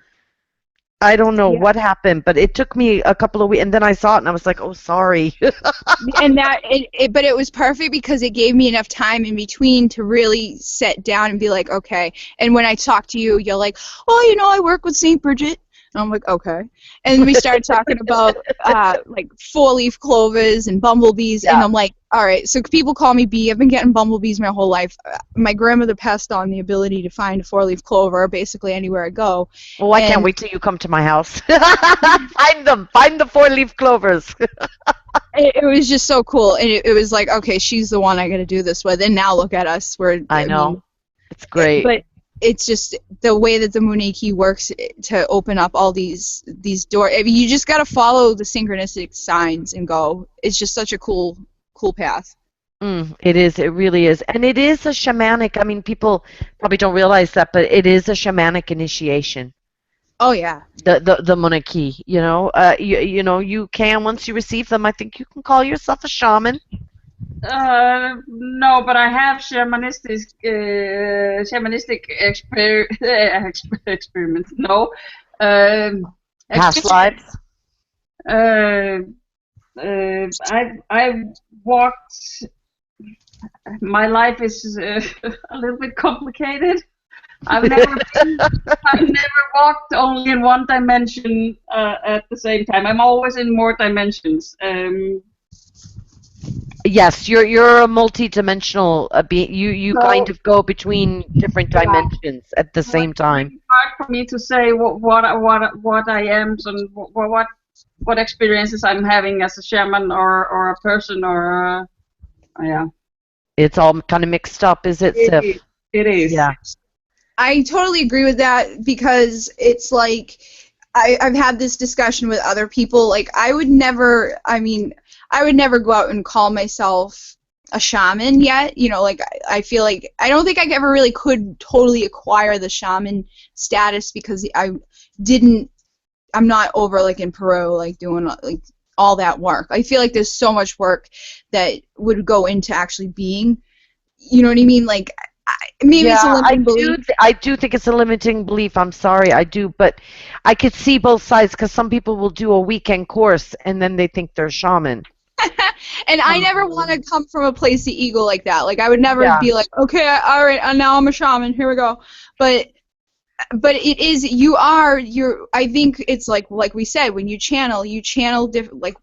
I don't know Yeah. what happened, but it took me a couple of weeks, and then I saw it, and I was like, "Oh, sorry." And but it was perfect because it gave me enough time in between to really sit down and be like, okay. And when I talk to you, you're like, oh, I work with St. Bridget. And I'm like, okay. And we started talking about like four-leaf clovers and bumblebees, and Yeah. I'm like, all right. So people call me Bee. I've been getting bumblebees my whole life. My grandmother passed on the ability to find a four-leaf clover basically anywhere I go. Well, I can't And wait till you come to my house. Find them. Find the four-leaf clovers. it was just so cool, and it was like, okay, she's the one I got to do this with. And now look at us. I know. It's great. But it's just the way that the Muneki works to open up all these doors. I mean, you just got to follow the synchronistic signs and go. It's just such a cool path. It is. It really is. And it is a shamanic. I mean, people probably don't realize that, but it is a shamanic initiation. Oh yeah. The monarchy, you can, once you receive them, I think you can call yourself a shaman. No, but I have shamanistic experiments. No, Past lives. I've walked. My life is a little bit complicated. I've never walked only in one dimension at the same time. I'm always in more dimensions. Yes, you're a multi-dimensional being. You So, kind of go between different dimensions at the same time. It's hard for me to say what I am and what experiences I'm having as a shaman or a person or yeah. It's all kind of mixed up, is it, Sif? It is. Yeah. I totally agree with that because it's like I've had this discussion with other people. Like I would never go out and call myself a shaman yet. Like I feel like I don't think I ever really could totally acquire the shaman status because I'm not over like in Peru like doing like all that work. I feel like there's so much work that would go into actually being, you know what I mean? Like maybe it's a limiting belief. I do think it's a limiting belief. I'm sorry, I do, but I could see both sides because some people will do a weekend course and then they think they're a shaman. And I never want to come from a place of ego like that. Like I would never be like, okay, all right, now I'm a shaman. Here we go. But it is I think it's like we said, when you channel different. Like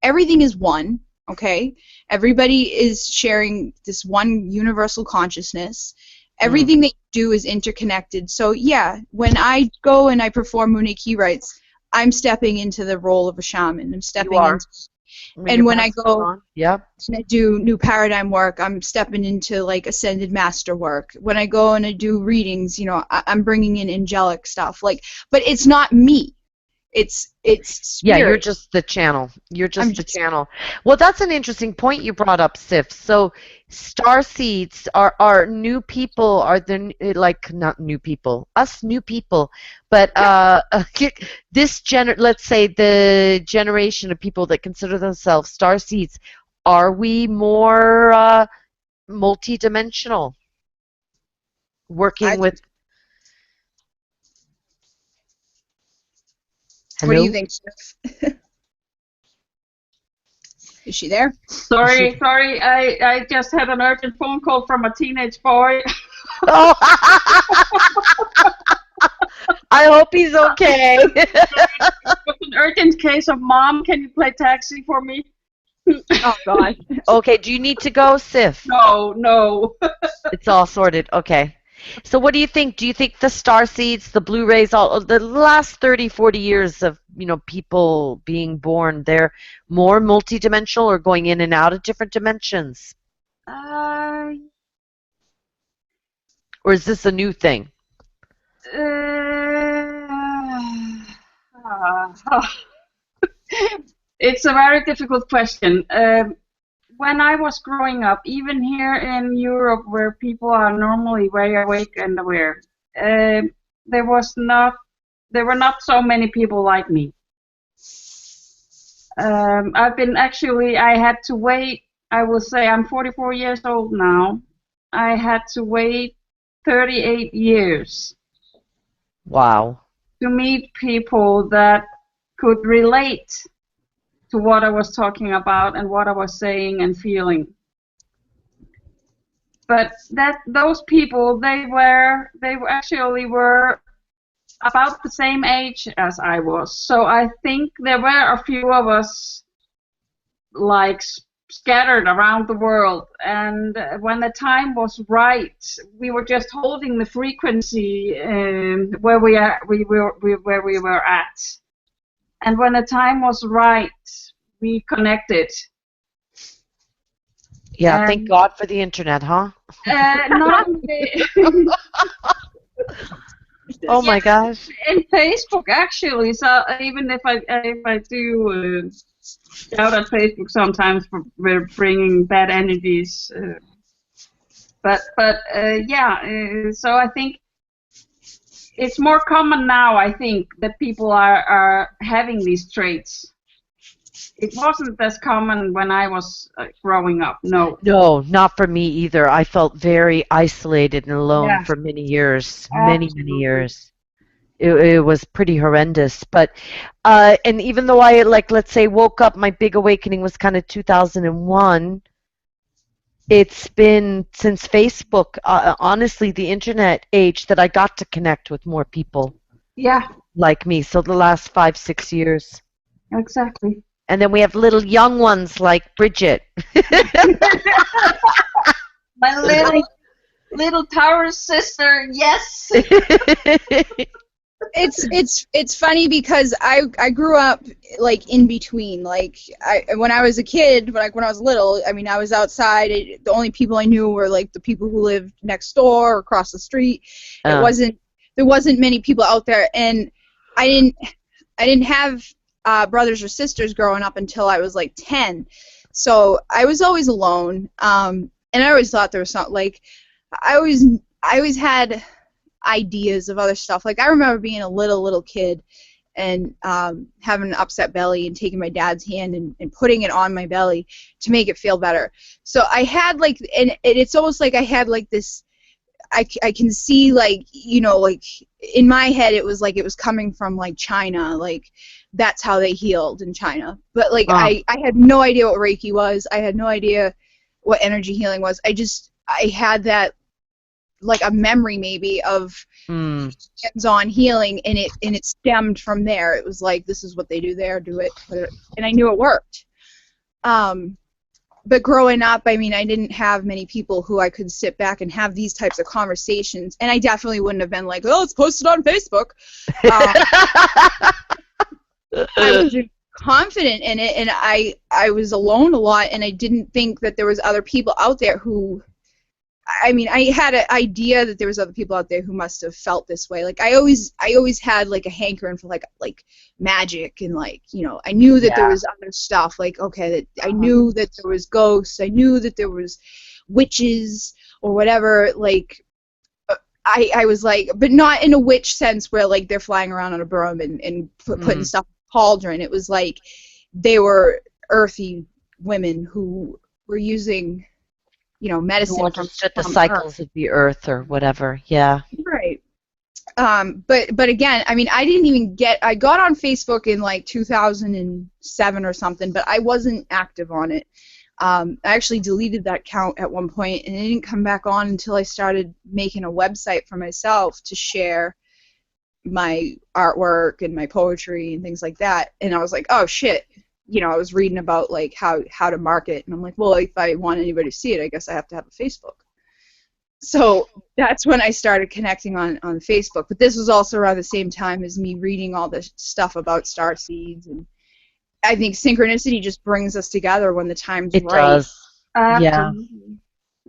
everything is one. Okay, everybody is sharing this one universal consciousness. Everything that you do is interconnected. So yeah, when I go and I perform Muneki rites, I'm stepping into the role of a shaman. I'm stepping into. And when I go and I do new paradigm work, I'm stepping into like ascended master work. When I go and I do readings, I'm bringing in angelic stuff. Like, but it's not me. It's spirit. Yeah, you're just the channel. You're just the channel. Well, that's an interesting point you brought up, Sif. So, star seeds are new people. Are there like not new people? Us new people, but let's say the generation of people that consider themselves star seeds. Are we more multidimensional? Working with. Hello? What do you think, Steph? Is she there? Sorry. I just had an urgent phone call from a teenage boy. Oh. I hope he's okay. It's an urgent case of mom. Can you play taxi for me? Oh God. Okay. Do you need to go, Sif? No. It's all sorted. Okay. So what do you think? Do you think the star seeds, the blue rays, all the last 30, 40 years of, people being born, they're more multidimensional or going in and out of different dimensions? Or is this a new thing? It's a very difficult question. When I was growing up, even here in Europe, where people are normally very awake and aware, there were not so many people like me. I had to wait. I will say I'm 44 years old now. I had to wait 38 years. Wow. to meet people that could relate to what I was talking about and what I was saying and feeling. But those people, they actually were about the same age as I was. So I think there were a few of us like scattered around the world, and when the time was right, we were just holding the frequency where we were at. And when the time was right, we connected. Yeah, thank God for the internet, huh? Not only Oh my gosh. and Facebook actually. So even if I do shout at Facebook sometimes for bringing bad energies, but yeah. So I think it's more common now. I think that people are having these traits. It wasn't as common when I was growing up. No. No, not for me either. I felt very isolated and alone Yeah. for many years, Absolutely. many years. It was pretty horrendous. But and even though I, like, let's say, woke up, my big awakening was kind of 2001. It's been since Facebook, honestly, the internet age, that I got to connect with more people. Yeah. Like me. So the last 5, 6 years. Exactly. And then we have little young ones like Bridget. My little Taurus sister, yes. It's funny because I grew up like in between. Like when I was a kid, like when I was little, I mean I was outside. The only people I knew were like the people who lived next door or across the street. There wasn't many people out there, and I didn't have brothers or sisters growing up until I was like 10. So I was always alone. And I always thought there was something like I always had ideas of other stuff. Like I remember being a little kid and having an upset belly and taking my dad's hand and putting it on my belly to make it feel better. So I had like, and it's almost like I had like this, I can see like, you know, like in my head it was like it was coming from like China, like that's how they healed in China. But like I had no idea what Reiki was. I had no idea what energy healing was. I had that like a memory maybe of hands-on healing, and it stemmed from there. It was like, this is what they do there, do it, and I knew it worked. But growing up, I mean, I didn't have many people who I could sit back and have these types of conversations, and I definitely wouldn't have been like, oh, let's post it on Facebook. I wasn't confident in it, and I was alone a lot, and I didn't think that there was other people out there who, I mean, I had an idea that there was other people out there who must have felt this way. Like I always had like a hankering for like magic, and like, you know, I knew that there was other stuff. Like, okay, that I knew that there was ghosts. I knew that there was witches or whatever. Like I was like, but not in a witch sense where like they're flying around on a broom and putting stuff in a cauldron. It was like they were earthy women who were using, you know, medicine who understood the cycles of the earth or whatever. Yeah. Right. But again, I mean, I got on Facebook in like 2007 or something, but I wasn't active on it. I actually deleted that account at one point, and it didn't come back on until I started making a website for myself to share my artwork and my poetry and things like that. And I was like, oh shit. You know, I was reading about like how to market, and I'm like, well, if I want anybody to see it, I guess I have to have a Facebook. So that's when I started connecting on Facebook. But this was also around the same time as me reading all this stuff about star seeds, and I think synchronicity just brings us together when the time's right. It does. Yeah.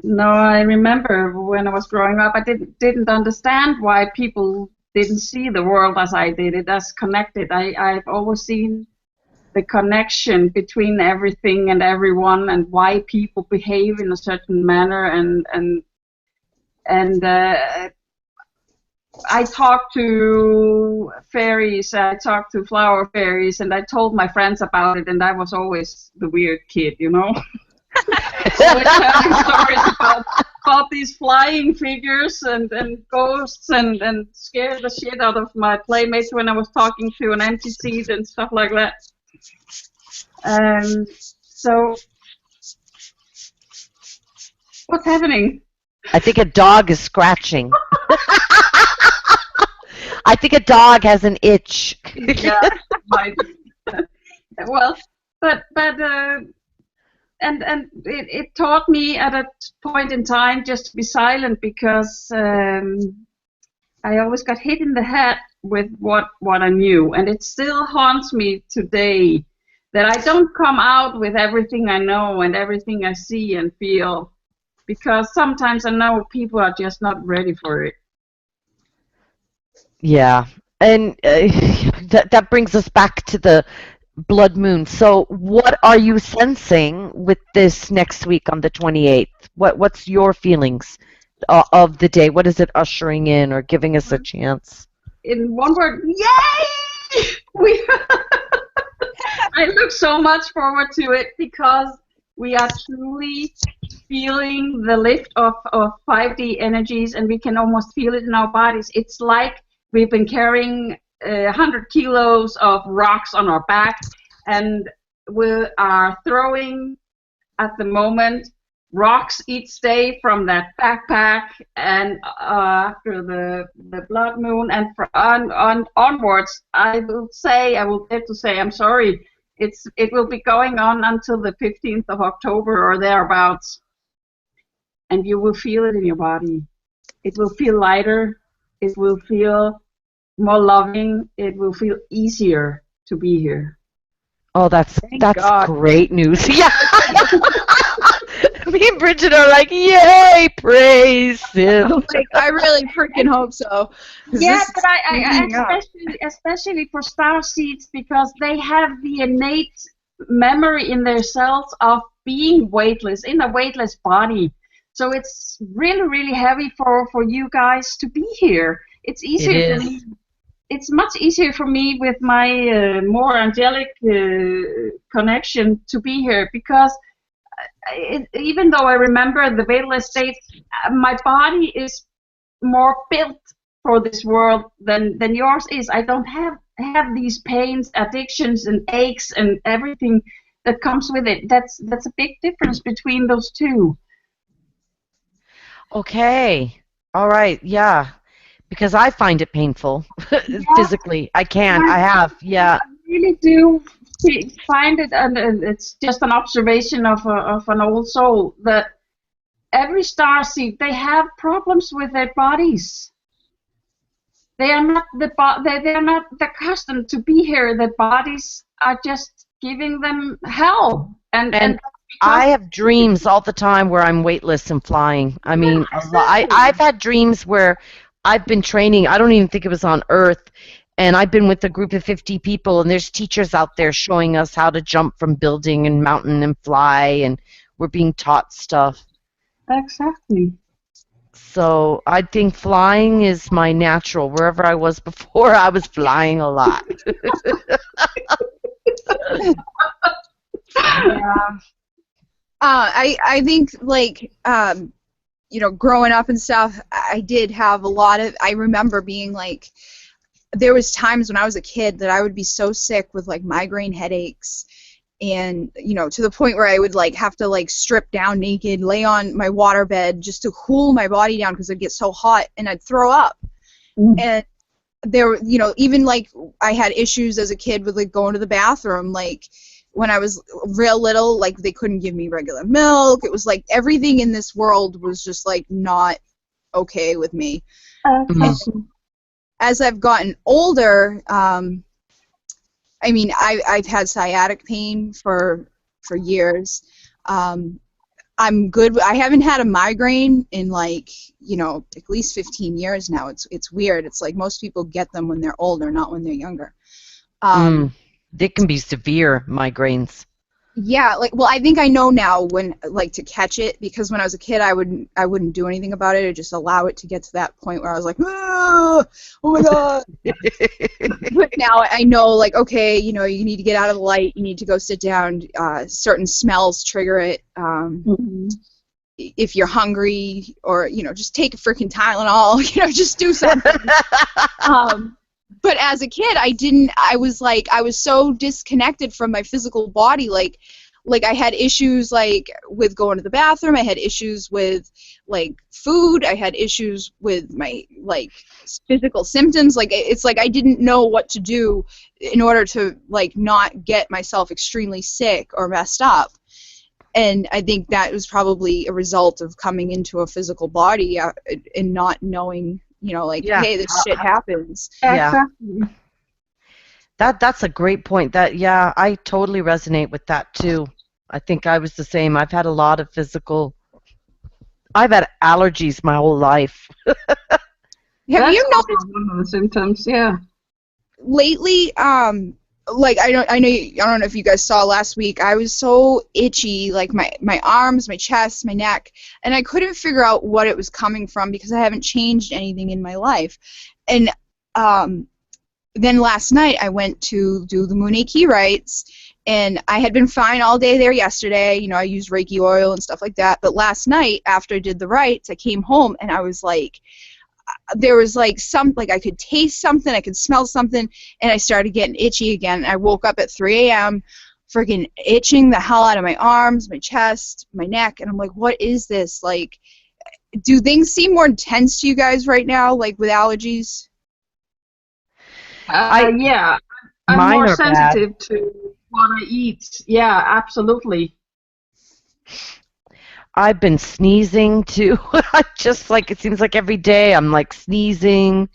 No, I remember when I was growing up, I didn't understand why people didn't see the world as I did it, as connected. I've always seen the connection between everything and everyone, and why people behave in a certain manner, and I talked to fairies, I talked to flower fairies, and I told my friends about it, and I was always the weird kid, you know. Always telling stories about about these flying figures and ghosts and scared the shit out of my playmates when I was talking to an empty seat and stuff like that. So, what's happening? I think a dog is scratching. I think a dog has an itch. Yeah, might. Well, but and it taught me at a point in time just to be silent, because I always got hit in the head with what I knew, and it still haunts me today that I don't come out with everything I know and everything I see and feel, because sometimes I know people are just not ready for it. Yeah, and that brings us back to the blood moon. So what are you sensing with this next week on the 28th? What's your feelings of the day? What is it ushering in or giving us a chance? In one word, yay! I look so much forward to it, because we are truly feeling the lift of 5D energies, and we can almost feel it in our bodies. It's like we've been carrying 100 kilos of rocks on our back, and we are throwing at the moment rocks each day from that backpack, and after the blood moon and onwards, I will dare to say, I'm sorry, it will be going on until the 15th of October or thereabouts, and you will feel it in your body. It will feel lighter. It will feel more loving. It will feel easier to be here. Oh, that's God. Great news. Yeah. Me and Bridget are like, yay, praise him. Like, I really freaking hope so. Yeah, but I especially for star seeds, because they have the innate memory in their cells of being weightless, in a weightless body. So it's really, really heavy for you guys to be here. It's easier for me. It's much easier for me with my more angelic connection to be here, because even though I remember the weightless states, my body is more built for this world than yours is. I don't have these pains, addictions, and aches, and everything that comes with it. That's a big difference between those two. Okay. All right. Yeah. Because I find it painful physically. I can't. I have. Yeah. I really do find it, and it's just an observation of an old soul, that every starseed, they have problems with their bodies. They are not they are not accustomed to be here. Their bodies are just giving them hell. And I have dreams all the time where I'm weightless and flying. I mean, I've had dreams where I've been training. I don't even think it was on Earth. And I've been with a group of 50 people, and there's teachers out there showing us how to jump from building and mountain and fly, and we're being taught stuff. Exactly. So I think flying is my natural. Wherever I was before, I was flying a lot. Yeah. I think, like, growing up and stuff, I did have a lot of, I remember being like, there was times when I was a kid that I would be so sick with, like, migraine headaches, and, to the point where I would, like, have to, like, strip down naked, lay on my waterbed just to cool my body down because it'd get so hot, and I'd throw up. And there, even, like, I had issues as a kid with, like, going to the bathroom, like, when I was real little, like, they couldn't give me regular milk. It was like everything in this world was just, like, not okay with me. As I've gotten older, I mean, I've had sciatic pain for years. I'm good. I haven't had a migraine in, like, at least 15 years now. It's weird. It's like most people get them when they're older, not when they're younger. They can be severe migraines. Yeah, like, well, I think I know now when, like, to catch it, because when I was a kid, I wouldn't do anything about it. I'd just allow it to get to that point where I was like, oh my God. But now I know, like, okay, you need to get out of the light, you need to go sit down, certain smells trigger it. if you're hungry, or just take a freaking Tylenol, just do something. But as a kid, I was so disconnected from my physical body. Like I had issues like with going to the bathroom. I had issues with like food. I had issues with my like physical symptoms. Like it's like I didn't know what to do in order to like not get myself extremely sick or messed up. And I think that was probably a result of coming into a physical body and not knowing, hey, this shit happens. Yeah. Exactly. That's a great point. I totally resonate with that too. I think I was the same. I've had a lot of I've had allergies my whole life. Have That's you also noticed one of the symptoms? Yeah. lately, like I don't know if you guys saw last week, I was so itchy, like my arms, my chest, my neck, and I couldn't figure out what it was coming from because I haven't changed anything in my life. And then last night I went to do the Moon Key rites, and I had been fine all day there yesterday. I used Reiki oil and stuff like that. But last night after I did the rites, I came home and I was like, there was like I could taste something, I could smell something, and I started getting itchy again. I woke up at 3 a.m. freaking itching the hell out of my arms, my chest, my neck, and I'm like, what is this? Like, do things seem more intense to you guys right now, like with allergies? Yeah. I'm Mine more are bad. sensitive to what I eat. Yeah, absolutely. I've been sneezing too. Just like it seems like every day I'm like sneezing.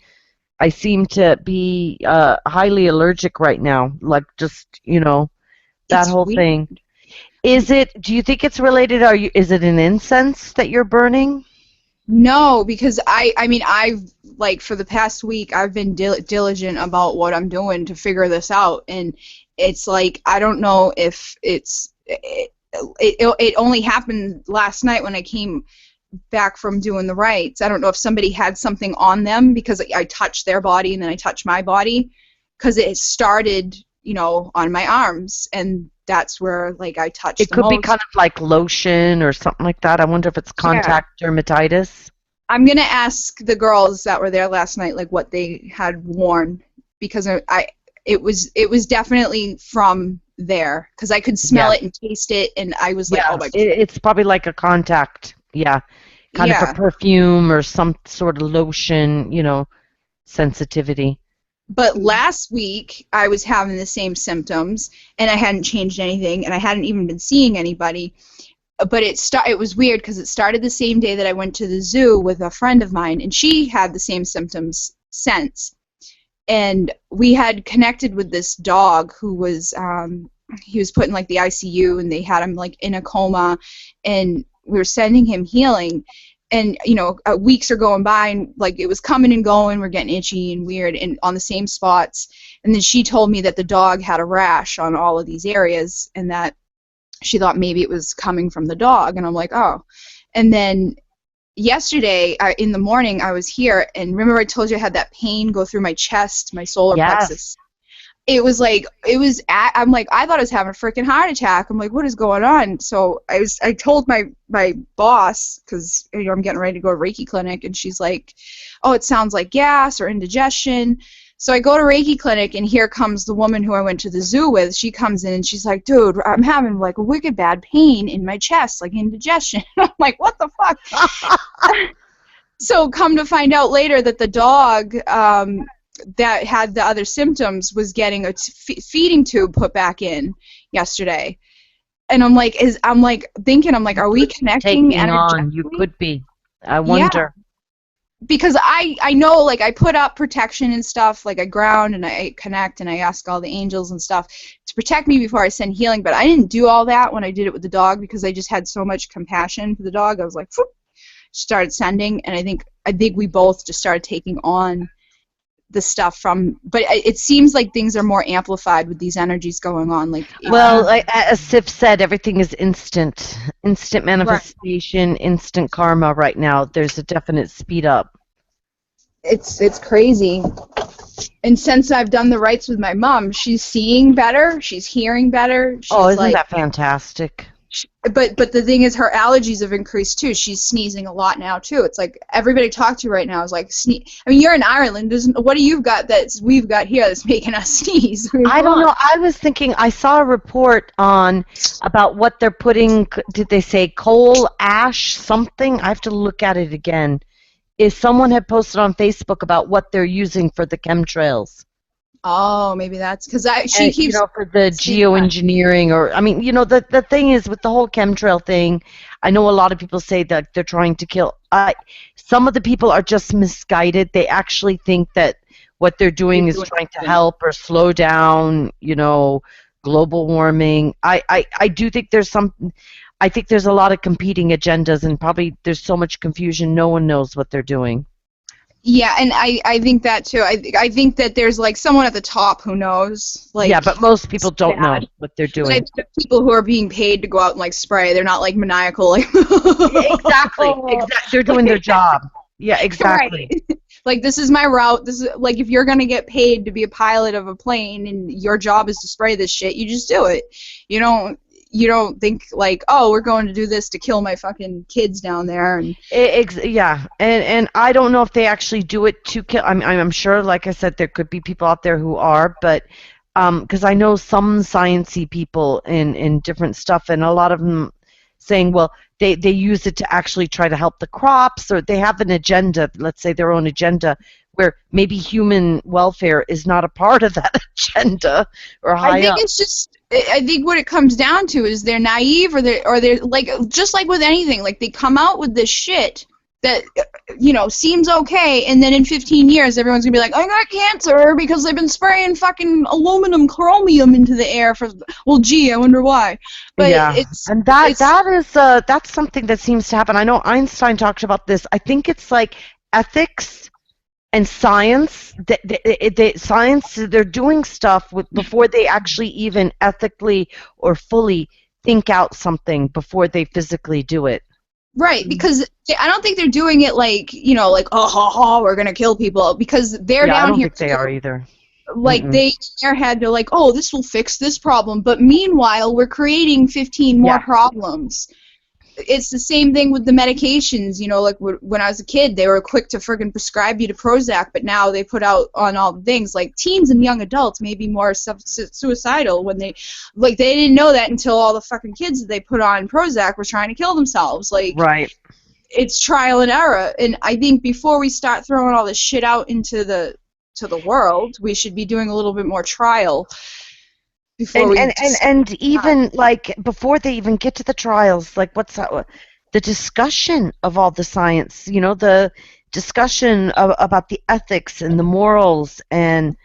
I seem to be highly allergic right now. Like just that It's whole weird. thing. Do you think it's related? Is it an incense that you're burning? No, because I've like for the past week I've been diligent about what I'm doing to figure this out, and it's like I don't know if it only happened last night when I came back from doing the rites. I don't know if somebody had something on them because I touched their body and then I touched my body, because it started on my arms, and that's where like I touched It the could be most. kind of like lotion or something like that. I wonder if it's contact dermatitis. I'm gonna ask the girls that were there last night like what they had worn, because it was definitely from there, because I could smell it and taste it, and I was like, oh my god. It's probably like a contact, kind of a perfume or some sort of lotion, sensitivity. But last week I was having the same symptoms, and I hadn't changed anything, and I hadn't even been seeing anybody. But it was weird because it started the same day that I went to the zoo with a friend of mine, and she had the same symptoms since. And we had connected with this dog who was he was put in like the ICU, and they had him like in a coma, and we were sending him healing. And weeks are going by, and like it was coming and going. We're getting itchy and weird, and on the same spots. And then she told me that the dog had a rash on all of these areas, and that she thought maybe it was coming from the dog. And I'm like, oh. And then yesterday in the morning I was here, and remember I told you I had that pain go through my chest, my solar plexus. It was like I'm like, I thought I was having a freaking heart attack. I'm like, what is going on? So I told my boss, because I'm getting ready to go to Reiki clinic, and she's like, oh, it sounds like gas or indigestion. So I go to Reiki clinic, and here comes the woman who I went to the zoo with. She comes in, and she's like, dude, I'm having like a wicked bad pain in my chest, like indigestion. I'm like, what the fuck? So come to find out later that the dog that had the other symptoms was getting a feeding tube put back in yesterday. And I'm like, are we connecting energetically? You could be. I wonder. Yeah. Because I know, like, I put up protection and stuff, like I ground and I connect and I ask all the angels and stuff to protect me before I send healing, but I didn't do all that when I did it with the dog, because I just had so much compassion for the dog. I was like, whoop, started sending, and I think we both just started taking on the stuff but it seems like things are more amplified with these energies going on. Like, well, as Sif said, everything is instant manifestation, right. Instant karma right now. There's a definite speed up. It's crazy. And since I've done the rites with my mom, she's seeing better, she's hearing better. Isn't that fantastic? But the thing is, her allergies have increased too. She's sneezing a lot now too. It's like everybody I talk to right now is like I mean, you're in Ireland. What do you got that we've got here that's making us sneeze? I mean, I don't know. I was thinking, I saw a report on about what they're putting. Did they say coal ash something? I have to look at it again. Is someone had posted on Facebook about what they're using for the chemtrails? Oh, maybe that's because she And, keeps for the geoengineering, or I mean, the thing is with the whole chemtrail thing, I know a lot of people say that they're trying to kill. Some of the people are just misguided. They actually think that what they're doing is trying to help or slow down, global warming. I do think there's some. I think there's a lot of competing agendas, and probably there's so much confusion. No one knows what they're doing. Yeah, and I think that too. I think that there's like someone at the top who knows. Like, yeah, but most people don't know what they're doing. Like, the people who are being paid to go out and like spray, they're not like maniacal. Like exactly. They're doing their job. Yeah, exactly. Right. Like, this is my route. This is like, if you're gonna get paid to be a pilot of a plane and your job is to spray this shit, you just do it. You don't think like, oh, we're going to do this to kill my fucking kids down there. And yeah, and I don't know if they actually do it to kill. I'm sure, like I said, there could be people out there who are, but because I know some sciencey people in different stuff, and a lot of them saying, well, they use it to actually try to help the crops, or they have an agenda, let's say their own agenda, where maybe human welfare is not a part of that agenda or high I think up. it's just. I think what it comes down to is they're naive, or they're like, just like with anything, like they come out with this shit that seems okay, and then in 15 years everyone's gonna be like, I got cancer because they've been spraying fucking aluminum chromium into the air for. Well, gee, I wonder why. But yeah, and that's something that seems to happen. I know Einstein talked about this. I think it's like ethics and science. Science, they're doing stuff before they actually even ethically or fully think out something before they physically do it. Right, because I don't think they're doing it like, like, oh, ha, ha, we're going to kill people, because they're down I don't here. think they are either. Like, they in their head, they're like, oh, this will fix this problem, but meanwhile, we're creating 15 more problems. It's the same thing with the medications, like when I was a kid, they were quick to friggin' prescribe you to Prozac, but now they put out on all the things, like teens and young adults may be more suicidal when they didn't know that until all the fucking kids that they put on Prozac were trying to kill themselves. Like, right. It's trial and error, and I think before we start throwing all this shit out into the world, we should be doing a little bit more trial. And even like before they even get to the trials, like what's that? The discussion of all the science, the discussion about the ethics and the morals and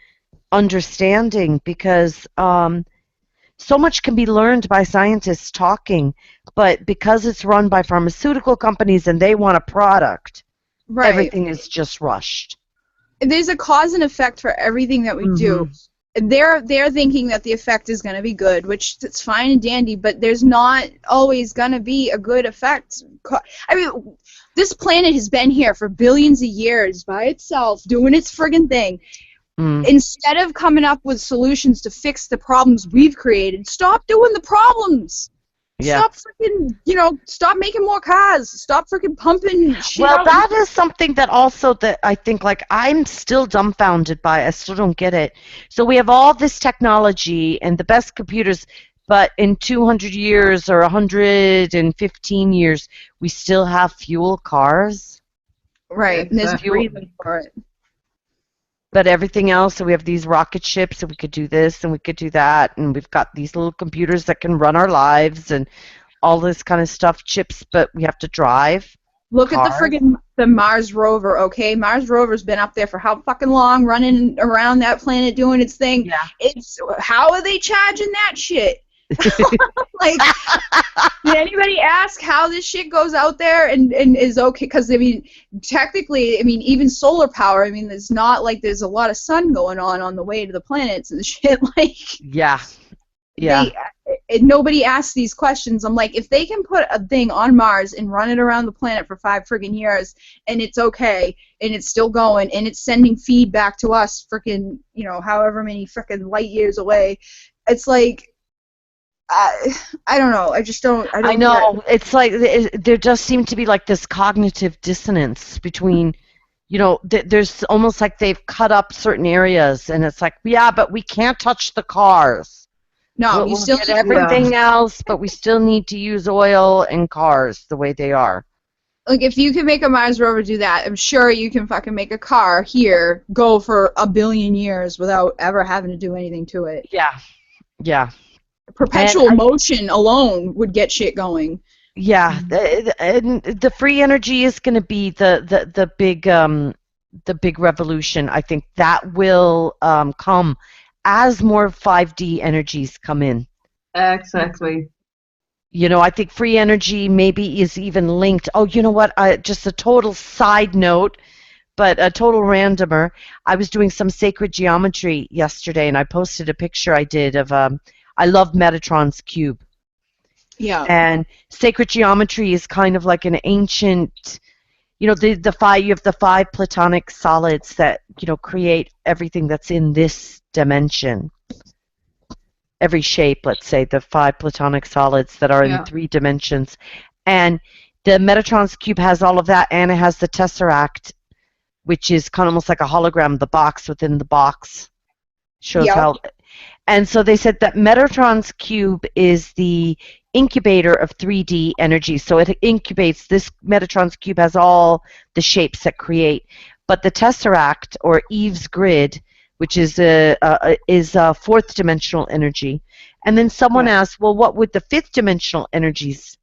understanding, because so much can be learned by scientists talking, but because it's run by pharmaceutical companies and they want a product, everything is just rushed. There's a cause and effect for everything that we do. They're thinking that the effect is going to be good, which it's fine and dandy, but there's not always going to be a good effect. I mean, this planet has been here for billions of years by itself, doing its friggin' thing. Instead of coming up with solutions to fix the problems we've created, stop doing the problems. Yeah. Stop freaking, stop making more cars. Stop freaking pumping shit out. That is something that also that I think, like, I'm still dumbfounded by. I still don't get it. So we have all this technology and the best computers, but in 200 years or 115 years, we still have fuel cars. Right. And there's reason for it. But everything else, so we have these rocket ships, and we could do this, and we could do that, and we've got these little computers that can run our lives, and all this kind of stuff, chips, but we have to drive. Look at the Mars rover, okay? Mars rover's been up there for how fucking long, running around that planet doing its thing. Yeah. How are they charging that shit? Like, did anybody ask how this shit goes out there and is okay? Because, I mean, technically, I mean, even solar power, I mean, it's not like there's a lot of sun going on the way to the planets and shit. Like, yeah. Nobody asks these questions. I'm like, if they can put a thing on Mars and run it around the planet for 5 friggin' years, and it's okay, and it's still going, and it's sending feedback to us friggin', however many friggin' light years away, it's like, I don't know. I just don't. I I don't get. know. It's like there does seem to be like this cognitive dissonance between, there's almost like they've cut up certain areas, and it's like, yeah, but we can't touch the cars. No, you We'll still get need. everything else, but we still need to use oil and cars the way they are. Like, if you can make a Mars rover do that, I'm sure you can fucking make a car here go for 1 billion years without ever having to do anything to it. Yeah, yeah. Perpetual motion alone would get shit going. Yeah, and the free energy is going to be the big revolution. I think that will come as more 5D energies come in. Exactly. I think free energy maybe is even linked. Oh, you know what? Just a total side note, but a total randomer. I was doing some sacred geometry yesterday, and I posted a picture I did of I love Metatron's cube. Yeah. And sacred geometry is kind of like an ancient, the five, you have the 5 platonic solids that, create everything that's in this dimension. Every shape, let's say, the 5 platonic solids that are in 3 dimensions. And the Metatron's cube has all of that, and it has the tesseract, which is kind of almost like a hologram, the box within the box. Shows how. And so they said that Metatron's cube is the incubator of 3D energy. So it incubates, this Metatron's cube has all the shapes that create. But the tesseract, or Eve's grid, which is a 4th dimensional energy. And then someone asked, well, what would the 5th dimensional energies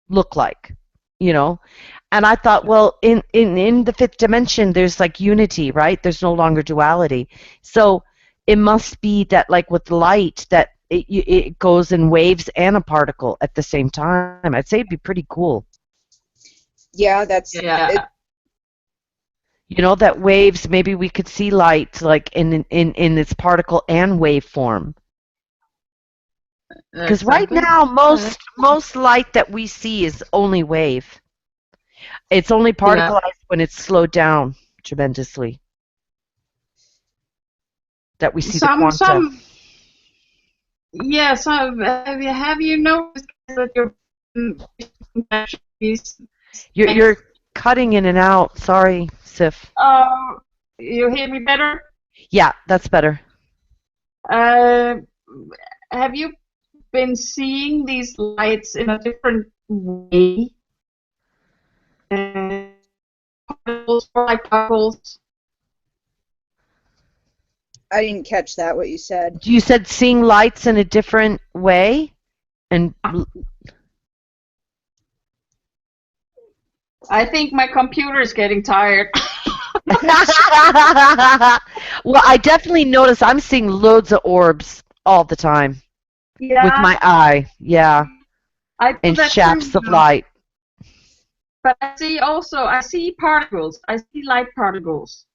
look like? And I thought, well, in the 5th dimension, there's like unity, right? There's no longer duality. So it must be that, like with light, that it goes in waves and a particle at the same time. I'd say it'd be pretty cool. Yeah, that's. Yeah. That waves, maybe we could see light like in its particle and wave form. Because right now, most light that we see is only wave. It's only particleized when it's slowed down tremendously. That we see the quanta. Yes, have you noticed that you're cutting in and out? Sorry, Sif. You hear me better? Yeah, that's better. Have you been seeing these lights in a different way? Particles. I didn't catch that, what you said. You said seeing lights in a different way? And I think my computer is getting tired. Well, I definitely notice I'm seeing loads of orbs all the time. Yeah. With my eye, yeah. And shafts of light. But I see particles. I see light particles.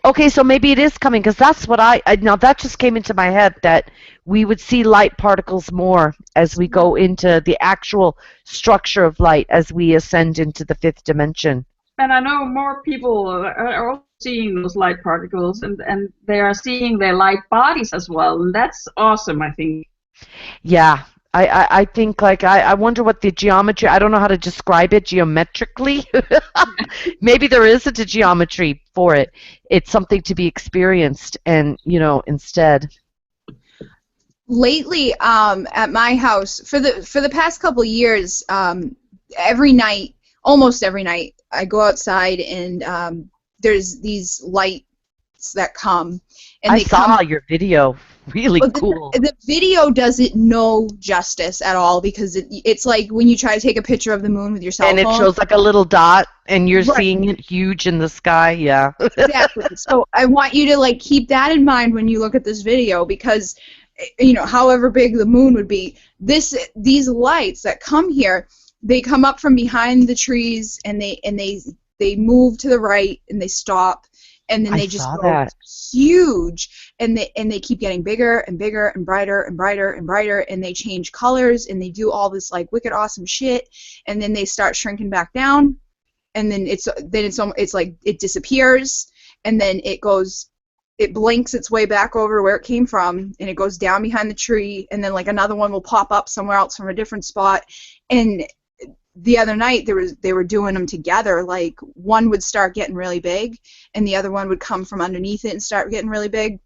Okay, so maybe it is coming, because that's what now that just came into my head, that we would see light particles more as we go into the actual structure of light as we ascend into the 5th dimension. And I know more people are also seeing those light particles, and they are seeing their light bodies as well, and that's awesome, I think. Yeah. I think, like, I wonder what the geometry, I don't know how to describe it geometrically. Maybe there isn't a geometry for it. It's something to be experienced, and, instead. Lately, at my house, for the past couple of years, every night, almost every night, I go outside, and there's these lights that come. And I saw your video. Really cool. The video does it no justice at all, because it's like when you try to take a picture of the moon with your cell phone. And it shows like a little dot, and you're seeing it huge in the sky. Yeah. Exactly. So I want you to like keep that in mind when you look at this video, because however big the moon would be, these lights that come here, they come up from behind the trees, and they move to the right, and they stop. And then they just go huge, and they keep getting bigger and bigger and brighter and brighter and brighter, and they change colors, and they do all this like wicked awesome shit, and then they start shrinking back down, and then it's like it disappears, and then it goes it blinks its way back over to where it came from, and it goes down behind the tree, and then like another one will pop up somewhere else from a different spot. And the other night they were doing them together. Like one would start getting really big, and the other one would come from underneath it and start getting really big.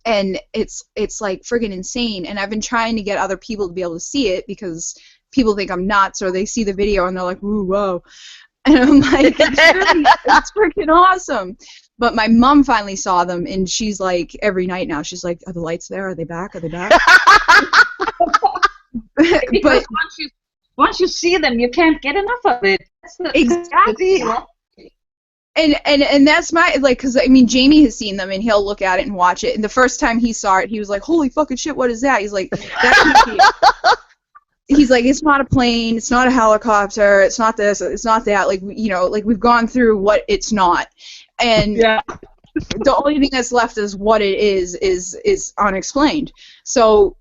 And it's like friggin' insane. And I've been trying to get other people to be able to see it because people think I'm nuts, or they see the video and they're like, "Ooh, whoa!" And I'm like, "It's freaking awesome." But my mom finally saw them, and she's like, every night now, she's like, "Are the lights there? Are they back? Are they back?" Because once you see them, you can't get enough of it. Exactly. And that's my, like, because, I mean, Jamie has seen them, and he'll look at it and watch it. And the first time he saw it, he was like, "Holy fucking shit, what is that?" He's like, "That can't be." He's like, "It's not a plane, it's not a helicopter, it's not this, it's not that." Like, you know, like, we've gone through what it's not. And the only thing that's left is what it is unexplained. So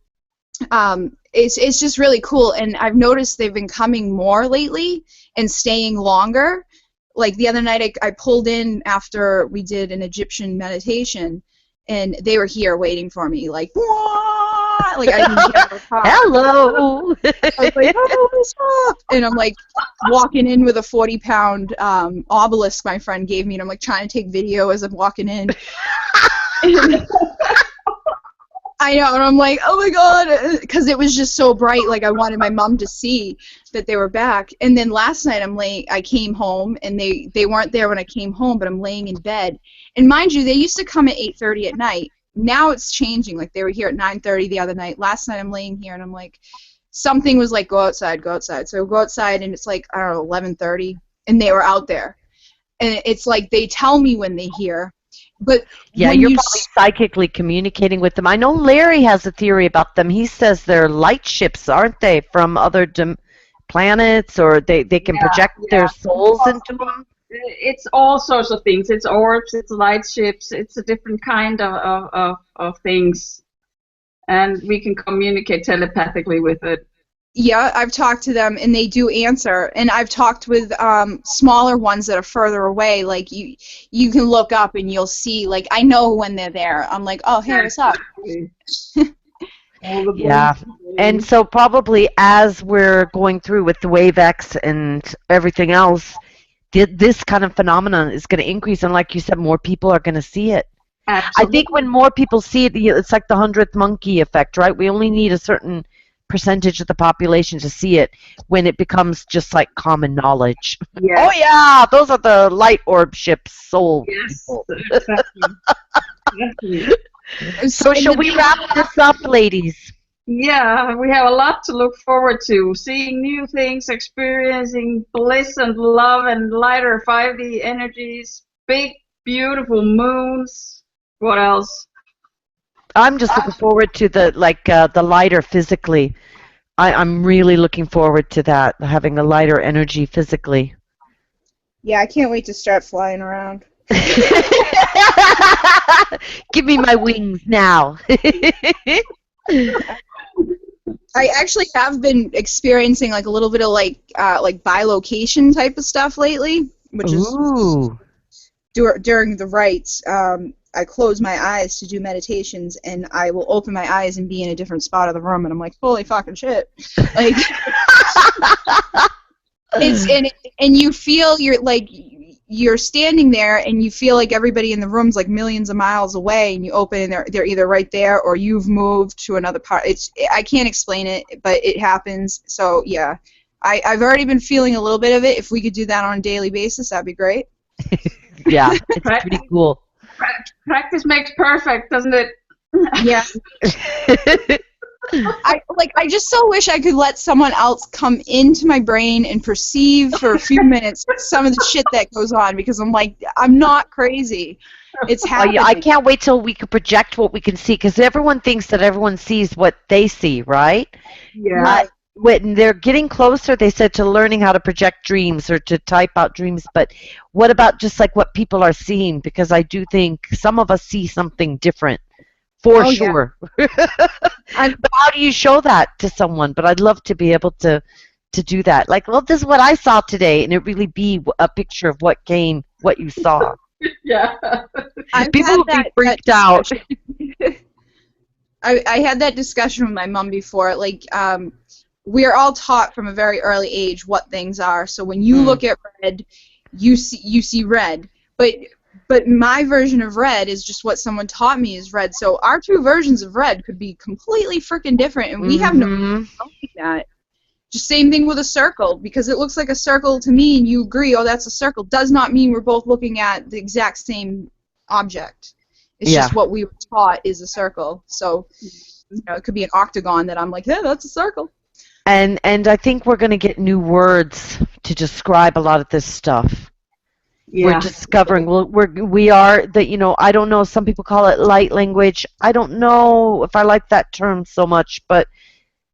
it's just really cool. And I've noticed they've been coming more lately and staying longer. Like the other night I pulled in after we did an Egyptian meditation, and they were here waiting for me, like, "Wah!" Like I didn't get out of the car. Hello. I was like, "Oh, what's up?" And I'm like walking in with a 40-pound obelisk my friend gave me, and I'm like trying to take video as I'm walking in. I know, and I'm like, "Oh my god," because it was just so bright. Like I wanted my mom to see that they were back. And then last night I came home, and they weren't there when I came home, but I'm laying in bed. And mind you, they used to come at 8:30 at night. Now it's changing. Like they were here at 9:30 the other night. Last night I'm laying here, and I'm like, something was like, go outside, go outside. So I go outside, and it's like, I don't know, 11:30, and they were out there. And it's like they tell me when they hear. But yeah, when you're probably psychically communicating with them. I know Larry has a theory about them. He says they're light ships, aren't they, from other planets, or they can project their souls into them? It's all sorts of things. It's orbs, it's light ships, it's a different kind of things. And we can communicate telepathically with it. Yeah, I've talked to them, and they do answer. And I've talked with smaller ones that are further away. Like, you can look up, and you'll see, like, I know when they're there. I'm like, "Oh, hey, what's up?" Yeah, and so probably as we're going through with the Wave X and everything else, this kind of phenomenon is going to increase. And like you said, more people are going to see it. Absolutely. I think when more people see it, it's like the 100th monkey effect, right? We only need a certain percentage of the population to see it when it becomes just like common knowledge. Yes. Oh yeah, those are the light orb ships, soul people. Exactly. So shall we wrap this up, ladies? Yeah, we have a lot to look forward to. Seeing new things, experiencing bliss and love and lighter 5D energies, big, beautiful moons. What else? I'm just looking forward to the lighter physically. I'm really looking forward to that, having a lighter energy physically. Yeah, I can't wait to start flying around. Give me my wings now. I actually have been experiencing like a little bit of like bilocation type of stuff lately, which Ooh. is during the rites. I close my eyes to do meditations, and I will open my eyes and be in a different spot of the room, and I'm like, "Holy fucking shit!" Like, and you feel you're standing there, and you feel like everybody in the room's like millions of miles away, and you open, and they're either right there or you've moved to another part. I can't explain it, but it happens. So yeah, I've already been feeling a little bit of it. If we could do that on a daily basis, that'd be great. Yeah, it's pretty cool. Practice makes perfect, doesn't it? Yeah. I just so wish I could let someone else come into my brain and perceive for a few minutes some of the shit that goes on, because I'm like, I'm not crazy. It's happening. I can't wait till we can project what we can see, because everyone thinks that everyone sees what they see, right? Yeah. When they're getting closer, they said, to learning how to project dreams or to type out dreams. But what about just like what people are seeing? Because I do think some of us see something different, for sure. Yeah. But how do you show that to someone? But I'd love to be able to do that. Like, well, this is what I saw today, and it really be a picture of what you saw. Yeah. I've People had would be that freaked out. I had that discussion with my mom before. Like, we are all taught from a very early age what things are. So when you look at red, you see red. But my version of red is just what someone taught me is red. So our two versions of red could be completely freaking different, and we have no knowing that. Just same thing with a circle, because it looks like a circle to me, and you agree, oh, that's a circle, does not mean we're both looking at the exact same object. It's just what we were taught is a circle. So, it could be an octagon that I'm like, yeah, that's a circle. And I think we're going to get new words to describe a lot of this stuff. Yeah. We're discovering. We are that. I don't know. Some people call it light language. I don't know if I like that term so much, but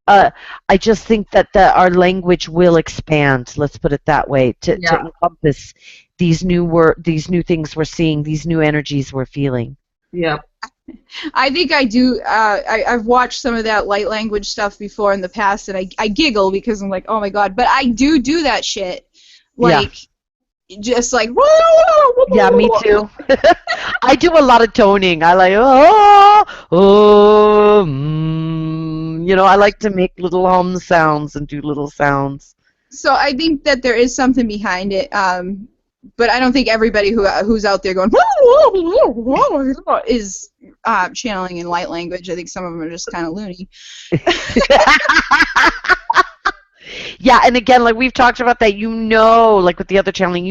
I just think that our language will expand. Let's put it that way to encompass these new things we're seeing, these new energies we're feeling. Yeah. I think I do. I've watched some of that light language stuff before in the past, and I giggle because I'm like, oh my god. But I do that shit. Like, just like, whoa. Yeah, me too. I do a lot of toning. I like, I like to make little hum sounds and do little sounds. So I think that there is something behind it. But I don't think everybody who's out there going is channeling in light language. I think some of them are just kind of loony. Yeah, and again, like we've talked about that, like with the other channeling,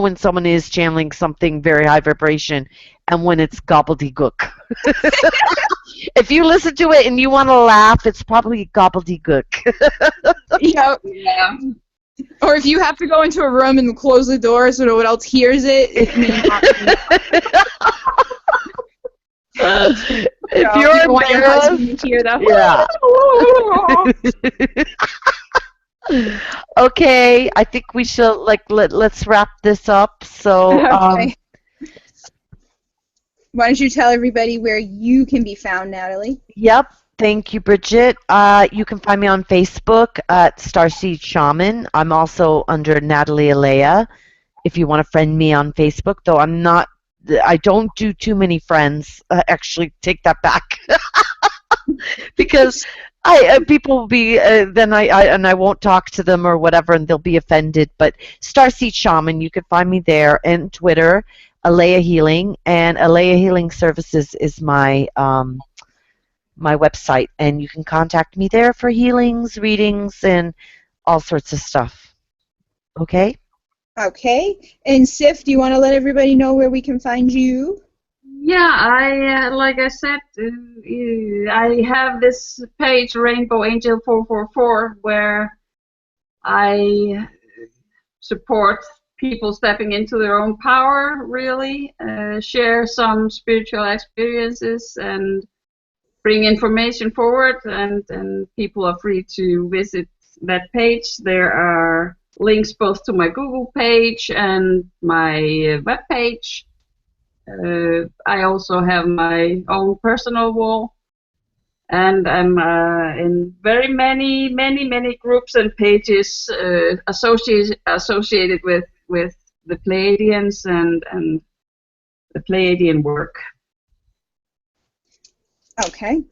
when someone is channeling something very high vibration and when it's gobbledygook. If you listen to it and you want to laugh, it's probably gobbledygook. Yeah. Or if you have to go into a room and close the door so no one else hears it, if you're embarrassed, hear that. Yeah. Okay, I think we shall let's wrap this up. So, okay. Why don't you tell everybody where you can be found, Natalie? Yep. Thank you, Bridget. You can find me on Facebook at Starseed Shaman. I'm also under Natalie Alaya. If you want to friend me on Facebook, though I don't do too many friends. Actually, take that back, because people will be then I won't talk to them or whatever, and they'll be offended. But Starseed Shaman, you can find me there, and Twitter, Alaya Healing, and Alaya Healing Services is my my website, and you can contact me there for healings, readings, and all sorts of stuff. Okay? Okay. And Sif, do you want to let everybody know where we can find you? Yeah, like I said, I have this page, Rainbow Angel 444, where I support people stepping into their own power, really, share some spiritual experiences, and bring information forward, and people are free to visit that page. There are links both to my Google page and my web page. I also have my own personal wall, and I'm in very many groups and pages associated with the Pleiadians and the Pleiadian work. Okay.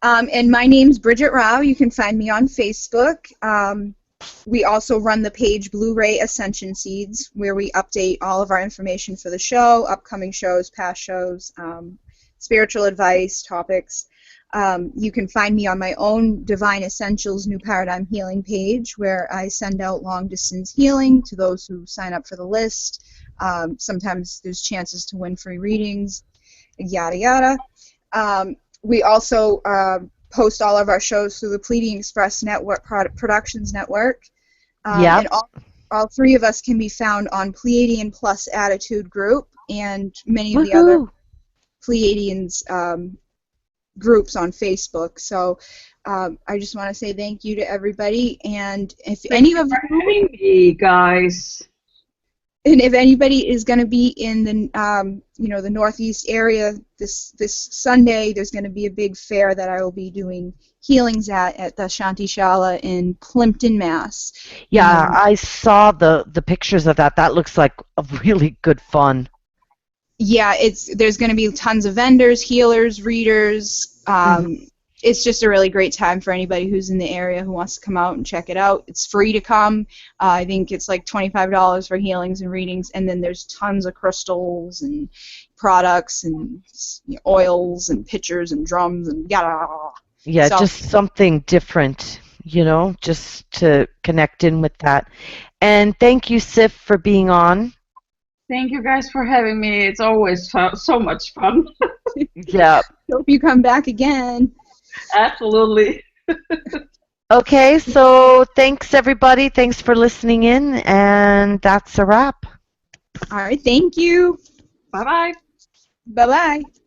And my name's Bridget Rau. You can find me on Facebook. We also run the page Blu-ray Ascension Seeds, where we update all of our information for the show, upcoming shows, past shows, spiritual advice, topics. You can find me on my own Divine Essentials New Paradigm Healing page, where I send out long-distance healing to those who sign up for the list. Sometimes there's chances to win free readings, yada yada. We also post all of our shows through the Pleiadian Express Network Productions Network. And all three of us can be found on Pleiadian Plus Attitude Group and many of the other Pleiadians groups on Facebook. So I just want to say thank you to everybody. And if any of you guys. And if anybody is going to be in the the Northeast area this Sunday, there's going to be a big fair that I will be doing healings at the Shantishala in Plimpton, Mass. Yeah, I saw the pictures of that. That looks like a really good fun. Yeah, there's going to be tons of vendors, healers, readers. It's just a really great time for anybody who's in the area who wants to come out and check it out. It's free to come. I think it's like $25 for healings and readings, and then there's tons of crystals and products and oils and pitchers and drums and yada. Yeah, So, just something different, just to connect in with that. And thank you, Sif, for being on. Thank you guys for having me. It's always so much fun. Yeah. Hope you come back again. Absolutely. Okay, so thanks, everybody. Thanks for listening in, and that's a wrap. All right, thank you. Bye-bye. Bye-bye.